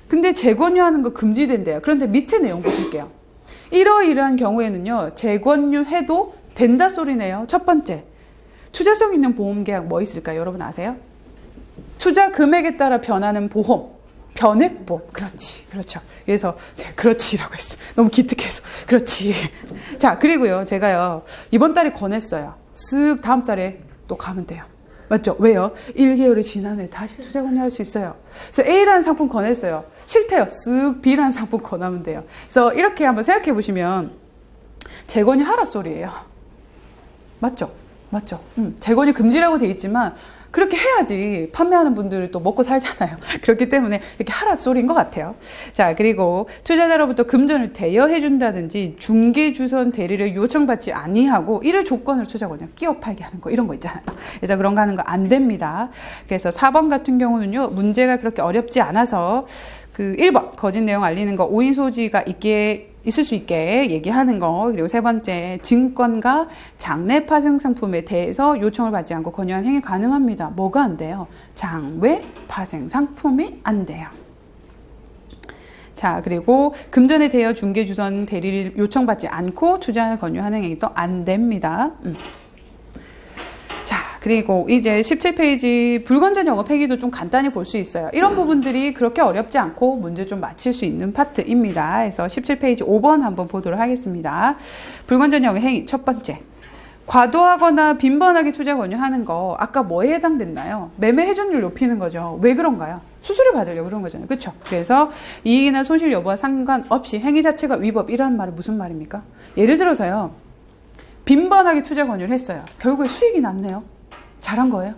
근데 재권유하는 거 금지된대요. 그런데 밑에 내용 보실게요. 이러이러한 경우에는요, 재권유해도 된다 소리네요. 첫 번째, 투자성 있는 보험계약 뭐 있을까요? 여러분 아세요? 투자 금액에 따라 변하는 보험. 변액보험. 그렇지. 그렇죠. 그래서 제가 그렇지라고 했어요. 너무 기특해서. 그렇지. 자, 그리고요. 제가요. 이번 달에 권했어요. 쓱 다음 달에 또 가면 돼요. 맞죠? 왜요? 1개월이 지난 후에 다시 투자 권유할 수 있어요. 그래서 A라는 상품 권했어요. 싫대요. 쓱 B라는 상품 권하면 돼요. 그래서 이렇게 한번 생각해 보시면 재권유 하라 소리예요. 맞죠? 맞죠? 재권유 금지라고 돼 있지만 그렇게 해야지 판매하는 분들이 또 먹고 살잖아요. 그렇기 때문에 이렇게 하라 소리인 것 같아요. 자, 그리고 투자자로부터 금전을 대여해준다든지 중개주선 대리를 요청받지 아니하고 이를 조건으로 투자권을 끼워 팔게 하는 거 이런 거 있잖아요. 그래서 그런 거 하는 거 안 됩니다. 그래서 4번 같은 경우는요. 문제가 그렇게 어렵지 않아서 그 1번 거짓 내용 알리는 거 오인 소지가 있을 수 있게 얘기하는 거. 그리고 세 번째 증권가 장외 파생 상품에 대해서 요청을 받지 않고 권유한 행위 가능합니다. 뭐가 안 돼요? 장외 파생 상품이 안 돼요. 자, 그리고 금전에 대여 중개주선 대리를 요청받지 않고 투자를 권유하는 행위도 안 됩니다. 자, 그리고 이제 17페이지 불건전 영업 행위도 좀 간단히 볼 수 있어요. 이런 부분들이 그렇게 어렵지 않고 문제 좀 맞힐 수 있는 파트입니다. 그래서 17페이지 5번 한번 보도록 하겠습니다. 불건전 영업 행위 첫 번째. 과도하거나 빈번하게 투자 권유하는 거 아까 뭐에 해당됐나요? 매매 회전율 높이는 거죠. 왜 그런가요? 수수료 받으려고 그런 거잖아요. 그렇죠? 그래서 이익이나 손실 여부와 상관없이 행위 자체가 위법이라는 말은 무슨 말입니까? 예를 들어서요. 빈번하게 투자 권유를 했어요. 결국에 수익이 났네요. 잘한 거예요?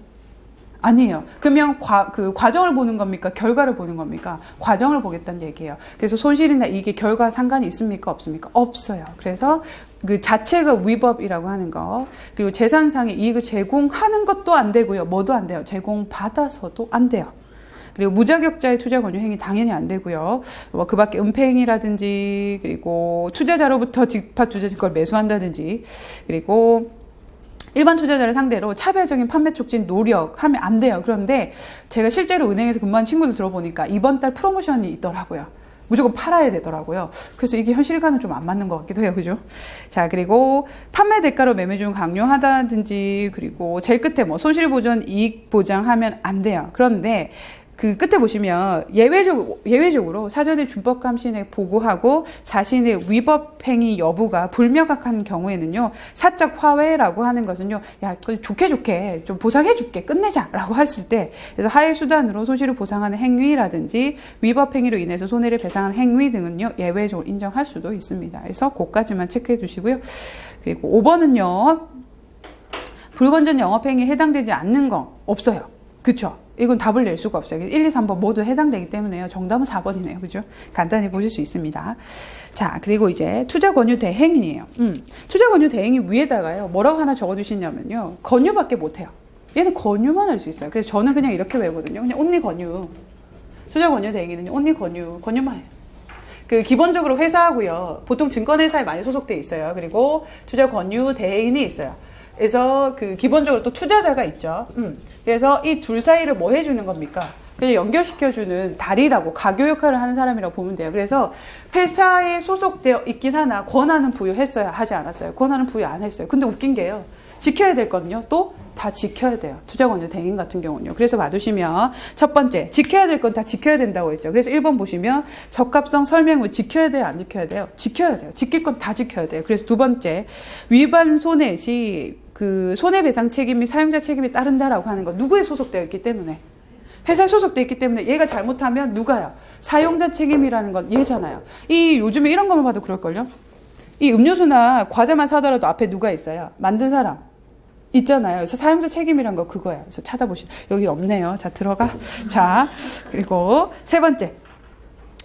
아니에요. 그러면 그 과정을 보는 겁니까? 결과를 보는 겁니까? 과정을 보겠다는 얘기예요. 그래서 손실이나 이익의 결과 상관이 있습니까? 없습니까? 없어요. 그래서 그 자체가 위법이라고 하는 거. 그리고 재산상의 이익을 제공하는 것도 안 되고요. 뭐도 안 돼요. 제공받아서도 안 돼요. 그리고 무자격자의 투자 권유 행위 당연히 안 되고요. 뭐 그 밖에 은폐행위라든지 그리고 투자자로부터 집합 투자증권을 매수한다든지 그리고 일반 투자자를 상대로 차별적인 판매 촉진 노력하면 안 돼요. 그런데 제가 실제로 은행에서 근무한 친구들 들어보니까 이번 달 프로모션이 있더라고요. 무조건 팔아야 되더라고요. 그래서 이게 현실과는 좀 안 맞는 것 같기도 해요. 그죠? 자, 그리고 판매 대가로 매매 중 강요하다든지 그리고 제일 끝에 뭐 손실보전 이익 보장하면 안 돼요. 그런데 그 끝에 보시면 예외적으로 사전에 준법감시에 보고하고 자신의 위법 행위 여부가 불명확한 경우에는요, 사적 화해라고 하는 것은요, 야, 좋게 좀 보상해줄게, 끝내자라고 했을 때, 그래서 하해 수단으로 손실을 보상하는 행위라든지 위법 행위로 인해서 손해를 배상하는 행위 등은요, 예외적으로 인정할 수도 있습니다. 그래서 그것까지만 체크해 주시고요. 그리고 5번은요, 불건전 영업행위에 해당되지 않는 거 없어요. 그쵸? 이건 답을 낼 수가 없어요. 1, 2, 3번 모두 해당되기 때문에요. 정답은 4번이네요. 그죠? 간단히 보실 수 있습니다. 자, 그리고 이제 투자 권유 대행이에요. 투자 권유 대행이 위에다가요. 뭐라고 하나 적어주시냐면요. 권유밖에 못해요. 얘는 권유만 할 수 있어요. 그래서 저는 그냥 이렇게 외우거든요. 그냥 only 권유. 투자 권유 대행이는요. only 권유만 해요. 그 기본적으로 회사하고요. 보통 증권회사에 많이 소속돼 있어요. 그리고 투자 권유 대행이 있어요. 그래서 그 기본적으로 또 투자자가 있죠. 그래서 이 둘 사이를 뭐 해주는 겁니까? 그냥 연결시켜주는 다리라고 가교 역할을 하는 사람이라고 보면 돼요. 그래서 회사에 소속되어 있긴 하나 권한은 부여했어요? 하지 않았어요? 권한은 부여 안 했어요. 근데 웃긴 게요. 지켜야 될 거는요. 또 다 지켜야 돼요. 투자권유 대행 같은 경우는요. 그래서 봐두시면 첫 번째 지켜야 될 건 다 지켜야 된다고 했죠. 그래서 1번 보시면 적합성 설명 후 지켜야 돼요? 안 지켜야 돼요? 지켜야 돼요. 지킬 건 다 지켜야 돼요. 그래서 두 번째 위반 손해 시 그 손해배상 책임 및 사용자 책임이 따른다라고 하는 거 누구에 소속되어 있기 때문에 회사에 소속되어 있기 때문에 얘가 잘못하면 누가요? 사용자 책임이라는 건 얘잖아요. 이 요즘에 이런 것만 봐도 그럴걸요? 이 음료수나 과자만 사더라도 앞에 누가 있어요? 만든 사람 있잖아요. 그래서 사용자 책임이란 거 그거예요. 그래서 찾아보시면 여기 없네요. 자, 들어가. 자, 그리고 세 번째.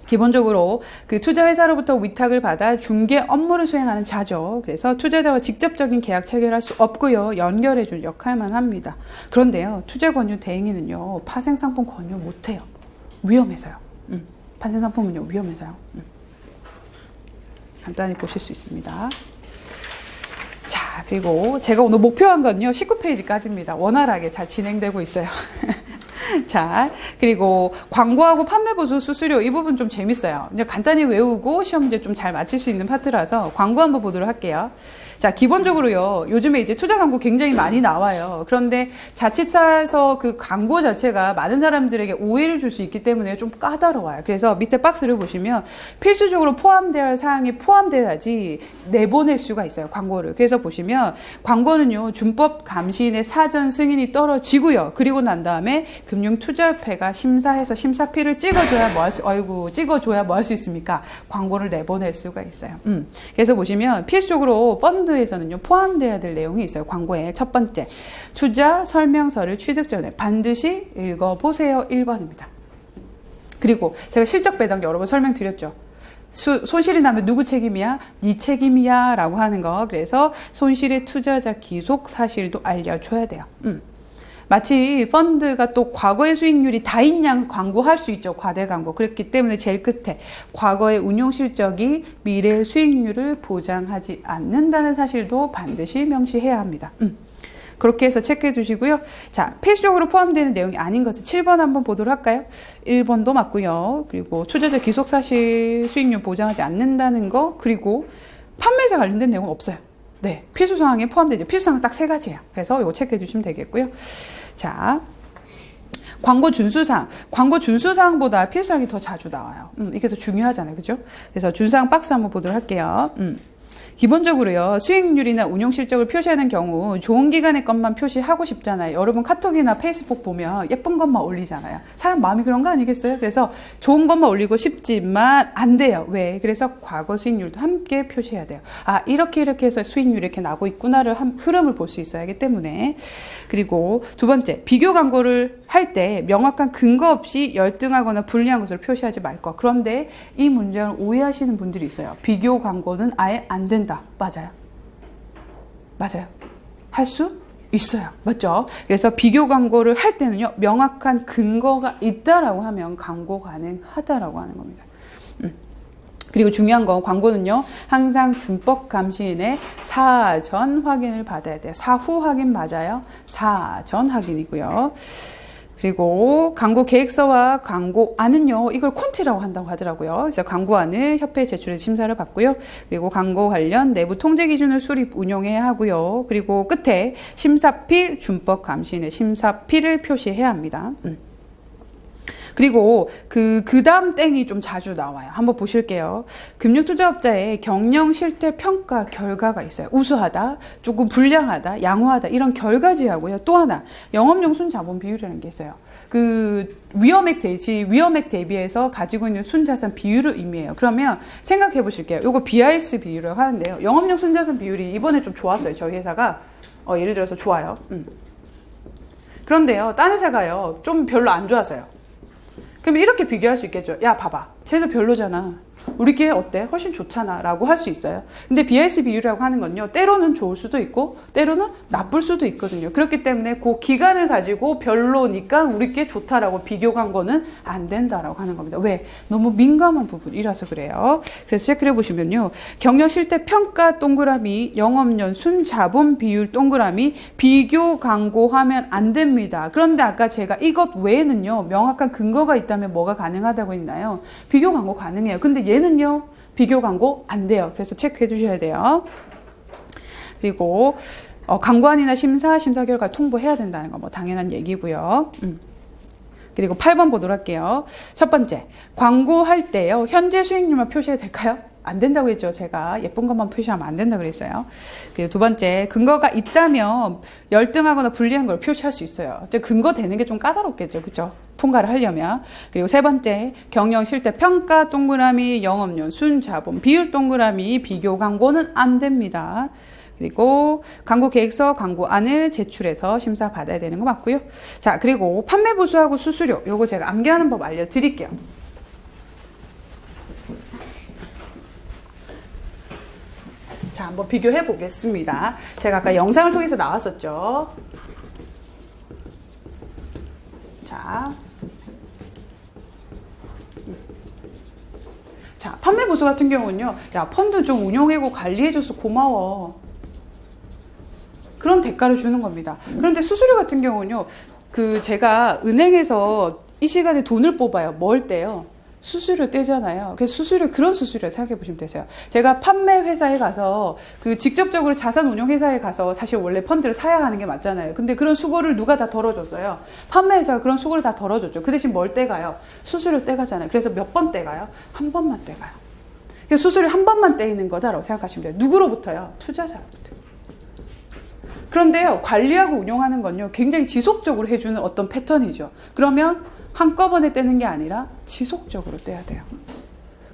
기본적으로 그 투자회사로부터 위탁을 받아 중개 업무를 수행하는 자죠. 그래서 투자자와 직접적인 계약 체결할 수 없고요. 연결해줄 역할만 합니다. 그런데요. 투자권유 대행위는요. 파생상품 권유 못해요. 위험해서요. 파생상품은요. 위험해서요. 간단히 보실 수 있습니다. 자, 그리고 제가 오늘 목표한 건요. 19페이지까지입니다. 원활하게 잘 진행되고 있어요. 자, 그리고 광고하고 판매 보수 수수료 이 부분 좀 재밌어요. 이제 간단히 외우고 시험 문제 좀 잘 맞출 수 있는 파트라서 광고 한번 보도록 할게요. 자, 기본적으로요. 요즘에 이제 투자 광고 굉장히 많이 나와요. 그런데 자칫해서 그 광고 자체가 많은 사람들에게 오해를 줄 수 있기 때문에 좀 까다로워요. 그래서 밑에 박스를 보시면 필수적으로 포함되어야 할 사항이 포함되어야지 내보낼 수가 있어요. 광고를. 그래서 보시면 광고는요. 준법 감시인의 사전 승인이 떨어지고요. 그리고 난 다음에 금융투자협회가 심사해서 심사피를 찍어줘야 뭐 할 수 있습니까? 광고를 내보낼 수가 있어요. 그래서 보시면 필수적으로 펀드에서는요, 포함되어야 될 내용이 있어요. 광고에. 첫 번째, 투자 설명서를 취득 전에 반드시 읽어보세요. 1번입니다. 그리고 제가 실적 배당 여러 번 설명드렸죠. 손실이 나면 누구 책임이야? 네 책임이야 라고 하는 거. 그래서 손실의 투자자 기속 사실도 알려줘야 돼요. 마치 펀드가 또 과거의 수익률이 다인 양 광고할 수 있죠. 과대 광고. 그렇기 때문에 제일 끝에 과거의 운용 실적이 미래의 수익률을 보장하지 않는다는 사실도 반드시 명시해야 합니다. 그렇게 해서 체크해 두시고요. 자, 필수적으로 포함되는 내용이 아닌 것은 7번 한번 보도록 할까요? 1번도 맞고요. 그리고 투자자 기속사실 수익률 보장하지 않는다는 거, 그리고 판매자 관련된 내용은 없어요. 네, 필수사항에 포함되죠. 필수사항은 딱 3가지예요. 그래서 이거 체크해 주시면 되겠고요. 자, 광고 준수사항. 광고 준수사항보다 필수사항이 더 자주 나와요. 이게 더 중요하잖아요. 그죠? 그래서 준수사항 박스 한번 보도록 할게요. 기본적으로요, 수익률이나 운용 실적을 표시하는 경우 좋은 기간의 것만 표시하고 싶잖아요. 여러분 카톡이나 페이스북 보면 예쁜 것만 올리잖아요. 사람 마음이 그런 거 아니겠어요? 그래서 좋은 것만 올리고 싶지만 안 돼요. 왜? 그래서 과거 수익률도 함께 표시해야 돼요. 아, 이렇게 해서 수익률이 이렇게 나고 있구나를 흐름을 볼 수 있어야 하기 때문에. 그리고 두 번째, 비교 광고를 할 때 명확한 근거 없이 열등하거나 불리한 것을 표시하지 말 것. 그런데 이 문장을 오해하시는 분들이 있어요. 비교 광고는 아예 안 된다. 맞아요. 맞아요. 할 수 있어요. 맞죠? 그래서 비교 광고를 할 때는요, 명확한 근거가 있다라고 하면 광고 가능하다라고 하는 겁니다. 그리고 중요한 건 광고는요, 항상 준법 감시인의 사전 확인을 받아야 돼요. 사후 확인 맞아요? 사전 확인이고요. 그리고 광고 계획서와 광고안은요, 이걸 콘티라고 한다고 하더라고요. 그래서 광고안을 협회에 제출해서 심사를 받고요. 그리고 광고 관련 내부 통제 기준을 수립 운용해야 하고요. 그리고 끝에 심사필, 준법 감시인의 심사필을 표시해야 합니다. 그리고 그 다음 땡이 좀 자주 나와요. 한번 보실게요. 금융투자업자의 경영 실태 평가 결과가 있어요. 우수하다, 조금 불량하다, 양호하다, 이런 결과지하고요. 또 하나, 영업용 순자본 비율이라는 게 있어요. 그 위험액 대비해서 가지고 있는 순자산 비율을 의미해요. 그러면 생각해 보실게요. 요거 BIS 비율이라고 하는데요. 영업용 순자산 비율이 이번에 좀 좋았어요. 저희 회사가 예를 들어서 좋아요. 그런데요, 딴 회사가요, 좀 별로 안 좋았어요. 그럼 이렇게 비교할 수 있겠죠. 야, 봐봐. 쟤도 별로잖아. 우리끼리 어때? 훨씬 좋잖아. 라고 할 수 있어요. 근데 BIS 비율이라고 하는 건요, 때로는 좋을 수도 있고, 때로는 나쁠 수도 있거든요. 그렇기 때문에 그 기간을 가지고 별로니까 우리끼리 좋다라고 비교 광고는 안 된다라고 하는 겁니다. 왜? 너무 민감한 부분이라서 그래요. 그래서 체크해 보시면요, 경영 실태 평가 동그라미, 영업연 순자본 비율 동그라미, 비교 광고하면 안 됩니다. 그런데 아까 제가 이것 외에는요, 명확한 근거가 있다면 뭐가 가능하다고 했나요? 비교 광고 가능해요. 근데 얘는요, 비교 광고 안 돼요. 그래서 체크해 주셔야 돼요. 그리고 광고안이나 심사 결과 통보해야 된다는 거 뭐 당연한 얘기고요. 그리고 8번 보도록 할게요. 첫 번째, 광고할 때요, 현재 수익률만 표시해야 될까요? 안 된다고 했죠. 제가 예쁜 것만 표시하면 안 된다고 그랬어요. 그리고 두 번째, 근거가 있다면 열등하거나 불리한 걸 표시할 수 있어요. 근거 되는 게 좀 까다롭겠죠. 그렇죠? 통과를 하려면. 그리고 세 번째, 경영 실태 평가 동그라미, 영업연 순자본 비율 동그라미, 비교 광고는 안 됩니다. 그리고 광고 계획서, 광고안을 제출해서 심사 받아야 되는 거 맞고요. 자, 그리고 판매 보수하고 수수료, 요거 제가 암기하는 법 알려드릴게요. 자, 한번 비교해 보겠습니다. 제가 아까 영상을 통해서 나왔었죠. 자, 판매 보수 같은 경우는요, 야, 펀드 좀 운용하고 관리해줘서 고마워. 그런 대가를 주는 겁니다. 그런데 수수료 같은 경우는요, 제가 은행에서 이 시간에 돈을 뽑아요. 뭘 떼요? 수수료 떼잖아요. 그래서 그런 수수료 생각해 보시면 되세요. 제가 판매 회사에 가서 직접적으로 자산 운용 회사에 가서 사실 원래 펀드를 사야 하는 게 맞잖아요. 근데 그런 수고를 누가 다 덜어줬어요? 판매 회사가 그런 수고를 다 덜어줬죠. 그 대신 뭘 떼가요? 수수료 떼가잖아요. 그래서 몇 번 떼가요? 한 번만 떼가요. 그래서 수수료 한 번만 떼이는 거다라고 생각하시면 돼요. 누구로부터요? 투자자로부터. 그런데요, 관리하고 운용하는 건요, 굉장히 지속적으로 해주는 어떤 패턴이죠. 그러면 한꺼번에 떼는 게 아니라 지속적으로 떼야 돼요.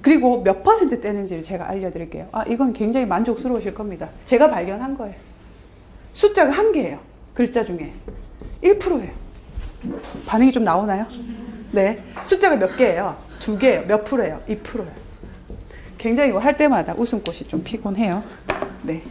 그리고 몇 % 떼는지를 제가 알려드릴게요. 이건 굉장히 만족스러우실 겁니다. 제가 발견한 거예요. 숫자가 한 개예요. 글자 중에 1%예요. 반응이 좀 나오나요? 네. 숫자가 몇 개예요? 2개예요. 몇 프로예요? 2%예요. 굉장히 이거 할 때마다 웃음꽃이 좀 피곤 해요. 네.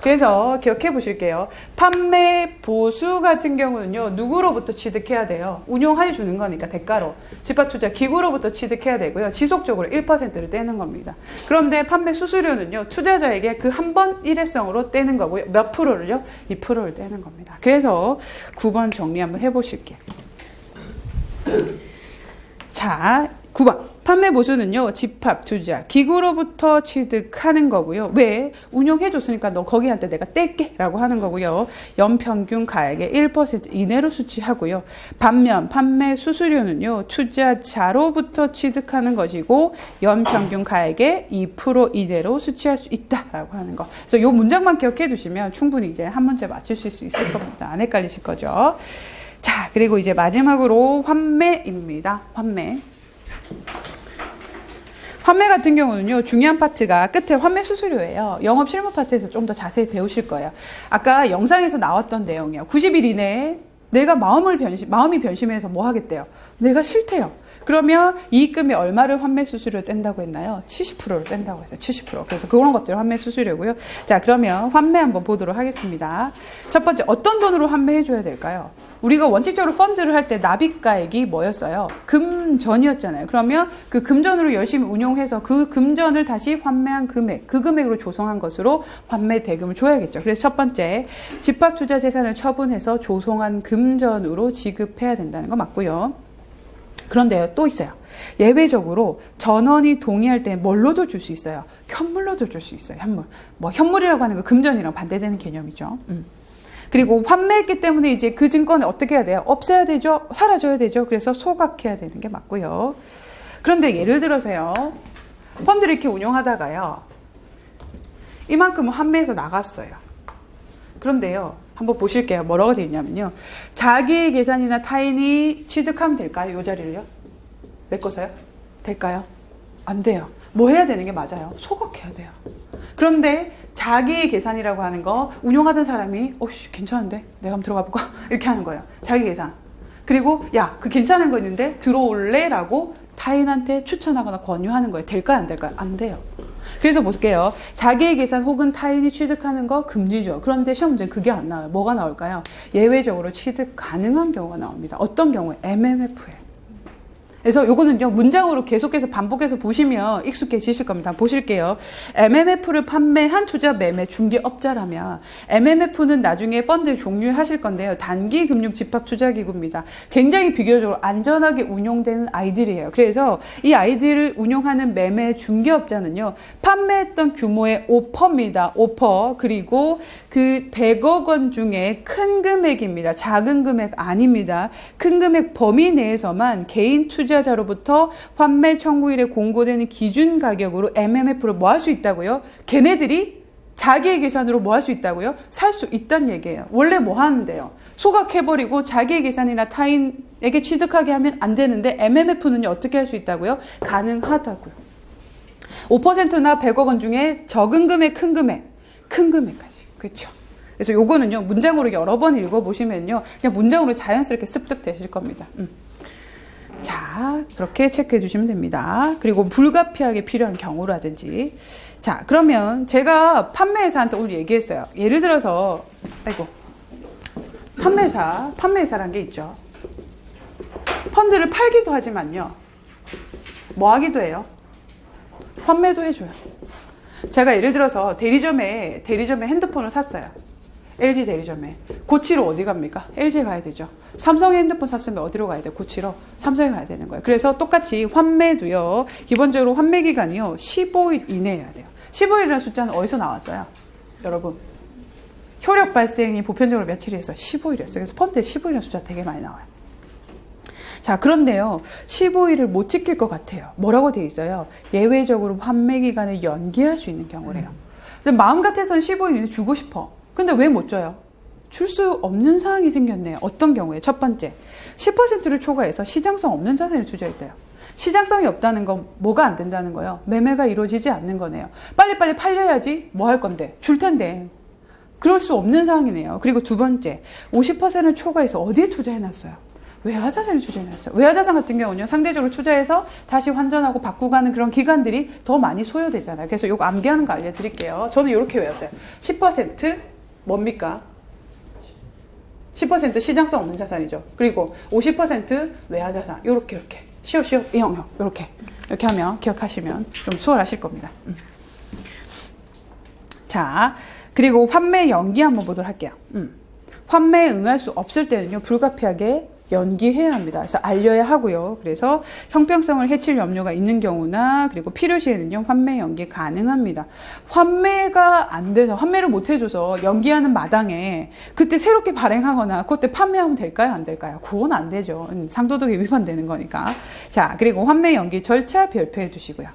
그래서 기억해 보실게요. 판매 보수 같은 경우는요, 누구로부터 취득해야 돼요? 운용해 주는 거니까 대가로. 집합투자 기구로부터 취득해야 되고요. 지속적으로 1%를 떼는 겁니다. 그런데 판매 수수료는요, 투자자에게 그 한 번 일회성으로 떼는 거고요. 몇 프로를요? 2%를 떼는 겁니다. 그래서 9번 정리 한번 해 보실게요. 자, 9번. 판매 보수는요, 집합 투자 기구로부터 취득하는 거고요. 왜? 운용해줬으니까 너 거기한테 내가 뗄게 라고 하는 거고요. 연평균 가액의 1% 이내로 수취하고요. 반면 판매 수수료는요, 투자자로부터 취득하는 것이고 연평균 가액의 2% 이내로 수취할 수 있다라고 하는 거. 그래서 이 문장만 기억해 두시면 충분히 이제 한 문제 맞추실 수 있을 겁니다. 안 헷갈리실 거죠. 자, 그리고 이제 마지막으로 환매입니다. 환매 같은 경우는요, 중요한 파트가 끝에 환매 수수료예요. 영업 실무 파트에서 좀 더 자세히 배우실 거예요. 아까 영상에서 나왔던 내용이에요. 90일 이내에 내가 마음이 변심해서 뭐 하겠대요? 내가 싫대요. 그러면 이익금의 얼마를 환매 수수료 뗀다고 했나요? 70%를 뗀다고 했어요. 70%. 그래서 그런 것들을 환매 수수료고요. 자, 그러면 환매 한번 보도록 하겠습니다. 첫 번째, 어떤 돈으로 환매해 줘야 될까요? 우리가 원칙적으로 펀드를 할 때 납입가액이 뭐였어요? 금전이었잖아요. 그러면 그 금전으로 열심히 운용해서 그 금전을 다시 환매한 금액, 그 금액으로 조성한 것으로 환매 대금을 줘야겠죠. 그래서 첫 번째, 집합투자 재산을 처분해서 조성한 금전으로 지급해야 된다는 거 맞고요. 그런데요, 또 있어요. 예외적으로 전원이 동의할 때 뭘로도 줄 수 있어요? 현물로도 줄 수 있어요. 현물. 현물이라고 하는 거 금전이랑 반대되는 개념이죠. 그리고 환매했기 때문에 이제 그 증권을 어떻게 해야 돼요? 없애야 되죠? 사라져야 되죠? 그래서 소각해야 되는 게 맞고요. 그런데 예를 들어서요, 펀드를 이렇게 운용하다가요, 이만큼은 환매해서 나갔어요. 그런데요, 한번 보실게요. 뭐라고 되어 있냐면요, 자기 계산이나 타인이 취득하면 될까요? 이 자리를요? 메꿔서요? 될까요? 안 돼요. 뭐 해야 되는 게 맞아요? 소각해야 돼요. 그런데 자기 계산이라고 하는 거 운용하던 사람이 괜찮은데? 내가 한번 들어가 볼까? 이렇게 하는 거예요. 자기 계산. 그리고 야, 그 괜찮은 거 있는데 들어올래? 라고 타인한테 추천하거나 권유하는 거예요. 될까요? 안 될까요? 안 돼요. 그래서 볼게요. 자기의 계산 혹은 타인이 취득하는 거 금지죠. 그런데 시험 문제는 그게 안 나와요. 뭐가 나올까요? 예외적으로 취득 가능한 경우가 나옵니다. 어떤 경우에? MMF예요. 그래서 요거는요, 문장으로 계속해서 반복해서 보시면 익숙해지실 겁니다. 보실게요. MMF를 판매한 투자 매매 중개업자라면 MMF는 나중에 펀드 종류하실 건데요. 단기 금융 집합 투자 기구입니다. 굉장히 비교적으로 안전하게 운용되는 아이들이에요. 그래서 이 아이들을 운용하는 매매 중개업자는요, 판매했던 규모의 5%입니다. 5%. 그리고 그 100억 원 중에 큰 금액입니다. 작은 금액 아닙니다. 큰 금액 범위 내에서만 개인 투자자로부터 환매 청구일에 공고되는 기준 가격으로 MMF를 뭐 할 수 있다고요? 걔네들이 자기의 계산으로 뭐 할 수 있다고요? 살 수 있다는 얘기예요. 원래 뭐 하는데요? 소각해버리고 자기의 계산이나 타인에게 취득하게 하면 안 되는데 MMF는요, 어떻게 할 수 있다고요? 가능하다고요. 5%나 100억 원 중에 적은 금액, 큰 금액까지. 그렇죠? 그래서 요거는요, 문장으로 여러 번 읽어보시면요, 그냥 문장으로 자연스럽게 습득되실 겁니다. 자, 그렇게 체크해 주시면 됩니다. 그리고 불가피하게 필요한 경우라든지. 자, 그러면 제가 판매회사한테 오늘 얘기했어요. 예를 들어서, 판매회사란 게 있죠. 펀드를 팔기도 하지만요, 뭐 하기도 해요? 판매도 해줘요. 제가 예를 들어서 대리점에 핸드폰을 샀어요. LG 대리점에. 고치러 어디 갑니까? LG 가야 되죠. 삼성의 핸드폰 샀으면 어디로 가야 돼요? 고치러 삼성에 가야 되는 거예요. 그래서 똑같이 환매도요. 기본적으로 환매 기간이요. 15일 이내여야 돼요. 15일이라는 숫자는 어디서 나왔어요? 여러분. 효력 발생이 보편적으로 며칠이었어요? 15일이었어요. 그래서 펀드에 15일이라는 숫자 되게 많이 나와요. 자, 그런데요. 15일을 못 지킬 것 같아요. 뭐라고 되어 있어요? 예외적으로 환매 기간을 연기할 수 있는 경우래요. 근데 마음 같아서는 15일 이내 주고 싶어. 근데 왜 못 줘요? 줄 수 없는 상황이 생겼네요. 어떤 경우에? 첫 번째, 10%를 초과해서 시장성 없는 자산을 투자했대요. 시장성이 없다는 건 뭐가 안 된다는 거예요? 매매가 이루어지지 않는 거네요. 빨리빨리 팔려야지 뭐 할 건데? 줄 텐데. 그럴 수 없는 상황이네요. 그리고 두 번째, 50%를 초과해서 어디에 투자해놨어요? 외화자산을 투자해놨어요. 외화자산 같은 경우는요, 상대적으로 투자해서 다시 환전하고 바꾸가는 그런 기간들이 더 많이 소요되잖아요. 그래서 이거 암기하는 거 알려드릴게요. 저는 이렇게 외웠어요. 10% 뭡니까? 10% 시장성 없는 자산이죠. 그리고 50% 외화자산. 이렇게 시오시오 이형형 이렇게 하면 기억하시면 좀 수월하실 겁니다. 자, 그리고 환매 연기 한번 보도록 할게요. 환매에 응할 수 없을 때는요, 불가피하게 연기해야 합니다. 그래서 알려야 하고요. 그래서 형평성을 해칠 염려가 있는 경우나 그리고 필요시에는요, 환매 연기 가능합니다. 환매가 안 돼서 환매를 못 해줘서 연기하는 마당에 그때 새롭게 발행하거나 그때 판매하면 될까요? 안 될까요? 그건 안 되죠. 상도덕에 위반되는 거니까. 자, 그리고 환매 연기 절차 별표해 두시고요.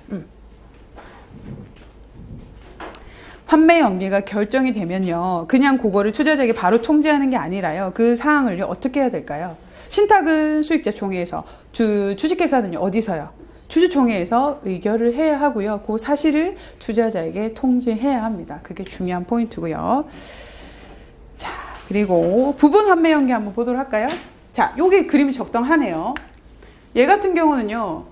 환매 연기가 결정이 되면요, 그냥 그거를 투자자에게 바로 통지하는 게 아니라요, 그 사항을 어떻게 해야 될까요? 신탁은 수익자 총회에서, 주식회사는요 어디서요? 주주총회에서 의결을 해야 하고요. 그 사실을 투자자에게 통지해야 합니다. 그게 중요한 포인트고요. 자, 그리고 부분 환매 연기 한번 보도록 할까요? 자, 요게 그림이 적당하네요. 얘 같은 경우는요,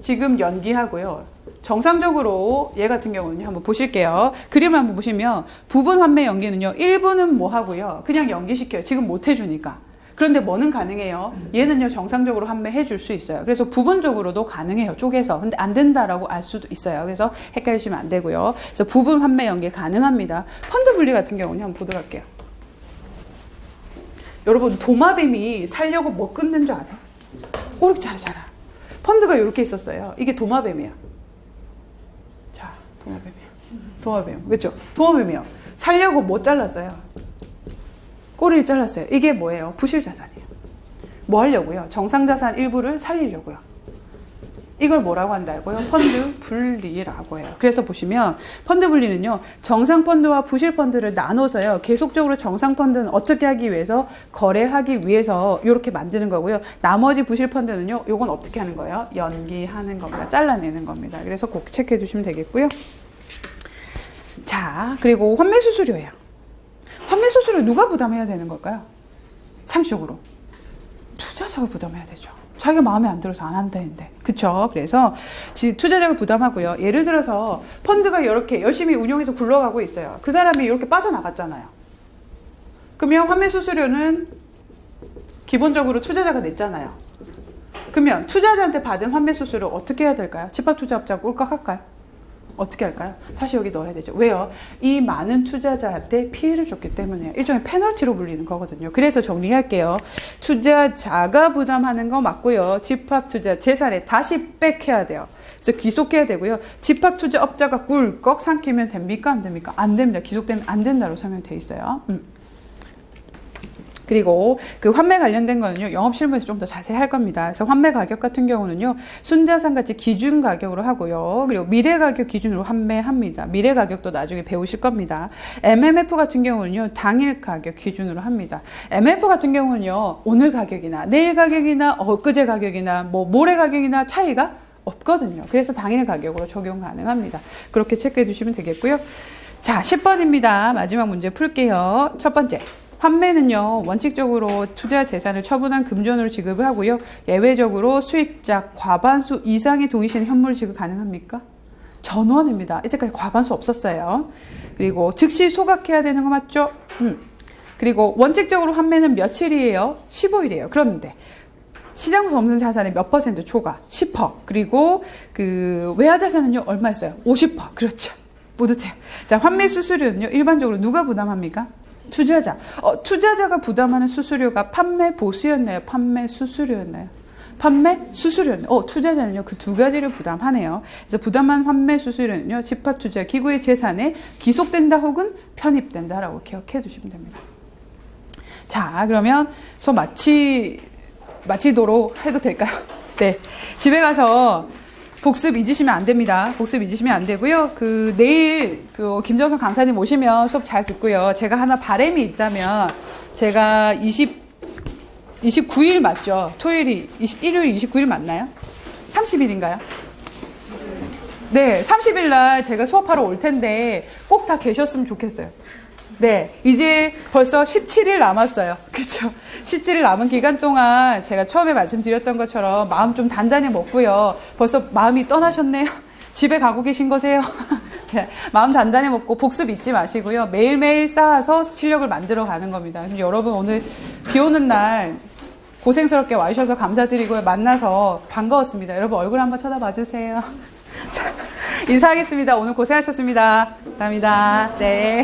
지금 연기하고요. 정상적으로 얘 같은 경우는 한번 보실게요. 그림을 한번 보시면 부분 환매 연기는요, 일부는 뭐 하고요, 그냥 연기시켜요. 지금 못 해주니까. 그런데 뭐는 가능해요? 얘는요, 정상적으로 환매해 줄 수 있어요. 그래서 부분적으로도 가능해요, 쪼개서. 근데 안 된다라고 알 수도 있어요. 그래서 헷갈리시면 안 되고요. 그래서 부분 환매 연기 가능합니다. 펀드 분리 같은 경우는 한번 보도록 할게요. 여러분, 도마뱀이 살려고 뭐 끊는 줄 알아요? 이렇게 잘하잖아. 펀드가 이렇게 있었어요. 이게 도마뱀이야. 자, 도마뱀. 그렇죠? 도마뱀이요. 살려고 뭐 잘랐어요? 꼬리를 잘랐어요. 이게 뭐예요? 부실자산이에요. 뭐 하려고요? 정상자산 일부를 살리려고요. 이걸 뭐라고 한다고요? 펀드 분리라고 해요. 그래서 보시면 펀드 분리는요, 정상 펀드와 부실 펀드를 나눠서요, 계속적으로 정상 펀드는 어떻게 하기 위해서, 거래하기 위해서 이렇게 만드는 거고요. 나머지 부실 펀드는요, 요건 어떻게 하는 거예요? 연기하는 겁니다. 잘라내는 겁니다. 그래서 꼭 체크해 두시면 되겠고요. 자, 그리고 환매 수수료예요. 환매 수수료 누가 부담해야 되는 걸까요? 상식적으로 투자자가 부담해야 되죠. 자기가 마음에 안 들어서 안 한다는데. 그쵸? 그래서 투자자가 부담하고요. 예를 들어서 펀드가 이렇게 열심히 운용해서 굴러가고 있어요. 그 사람이 이렇게 빠져나갔잖아요. 그러면 환매 수수료는 기본적으로 투자자가 냈잖아요. 그러면 투자자한테 받은 환매 수수료 어떻게 해야 될까요? 집합투자업자가 꼴깍할까요? 어떻게 할까요? 다시 여기 넣어야 되죠. 왜요? 이 많은 투자자한테 피해를 줬기 때문에요. 일종의 페널티로 불리는 거거든요. 그래서 정리할게요. 투자자가 부담하는 거 맞고요. 집합투자 재산에 다시 백해야 돼요. 그래서 귀속해야 되고요. 집합투자업자가 꿀꺽 삼키면 됩니까? 안 됩니까? 안 됩니다. 귀속되면 안 된다고 설명되어 있어요. 그리고 그 환매 관련된 거는요, 영업실무에서 좀 더 자세히 할 겁니다. 그래서 환매 가격 같은 경우는요, 순자산 가치 기준 가격으로 하고요. 그리고 미래 가격 기준으로 환매합니다. 미래 가격도 나중에 배우실 겁니다. MMF 같은 경우는요, 당일 가격 기준으로 합니다. MMF 같은 경우는요, 오늘 가격이나 내일 가격이나 엊그제 가격이나 뭐 모레 가격이나 차이가 없거든요. 그래서 당일 가격으로 적용 가능합니다. 그렇게 체크해 두시면 되겠고요. 자, 10번입니다. 마지막 문제 풀게요. 첫 번째. 환매는요, 원칙적으로 투자 재산을 처분한 금전으로 지급을 하고요. 예외적으로 수익자 과반수 이상의 동의시에는 현물 지급 가능합니까? 전원입니다. 이때까지 과반수 없었어요. 그리고 즉시 소각해야 되는 거 맞죠? 그리고 원칙적으로 환매는 며칠이에요? 15일이에요. 그런데 시장성 없는 자산의 몇 퍼센트 초과? 10%. 그리고 그 외화자산은요, 얼마였어요? 50%. 그렇죠. 뿌듯해요. 자, 환매 수수료는요, 일반적으로 누가 부담합니까? 투자자. 투자자가 부담하는 수수료가 판매 보수였나요? 판매 수수료였나요? 판매 수수료였나요? 투자자는요, 그 두 가지를 부담하네요. 그래서 부담한 판매 수수료는요, 집합투자 기구의 재산에 기속된다 혹은 편입된다라고 기억해 두시면 됩니다. 자, 그러면 수업 마치도록 해도 될까요? 네. 집에 가서 복습 잊으시면 안 됩니다. 복습 잊으시면 안 되고요. 내일 김정선 강사님 오시면 수업 잘 듣고요. 제가 하나 바람이 있다면 제가 29일 맞죠? 토요일이 일요일 29일 맞나요? 30일인가요? 네, 30일 날 제가 수업하러 올 텐데 꼭 다 계셨으면 좋겠어요. 네, 이제 벌써 17일 남았어요. 그렇죠? 17일 남은 기간 동안 제가 처음에 말씀드렸던 것처럼 마음 좀 단단히 먹고요. 벌써 마음이 떠나셨네요. 집에 가고 계신 거세요? 네, 마음 단단히 먹고 복습 잊지 마시고요. 매일매일 쌓아서 실력을 만들어 가는 겁니다. 여러분 오늘 비 오는 날 고생스럽게 와주셔서 감사드리고요. 만나서 반가웠습니다. 여러분 얼굴 한번 쳐다봐 주세요. 자, 인사하겠습니다. 오늘 고생하셨습니다. 감사합니다. 네.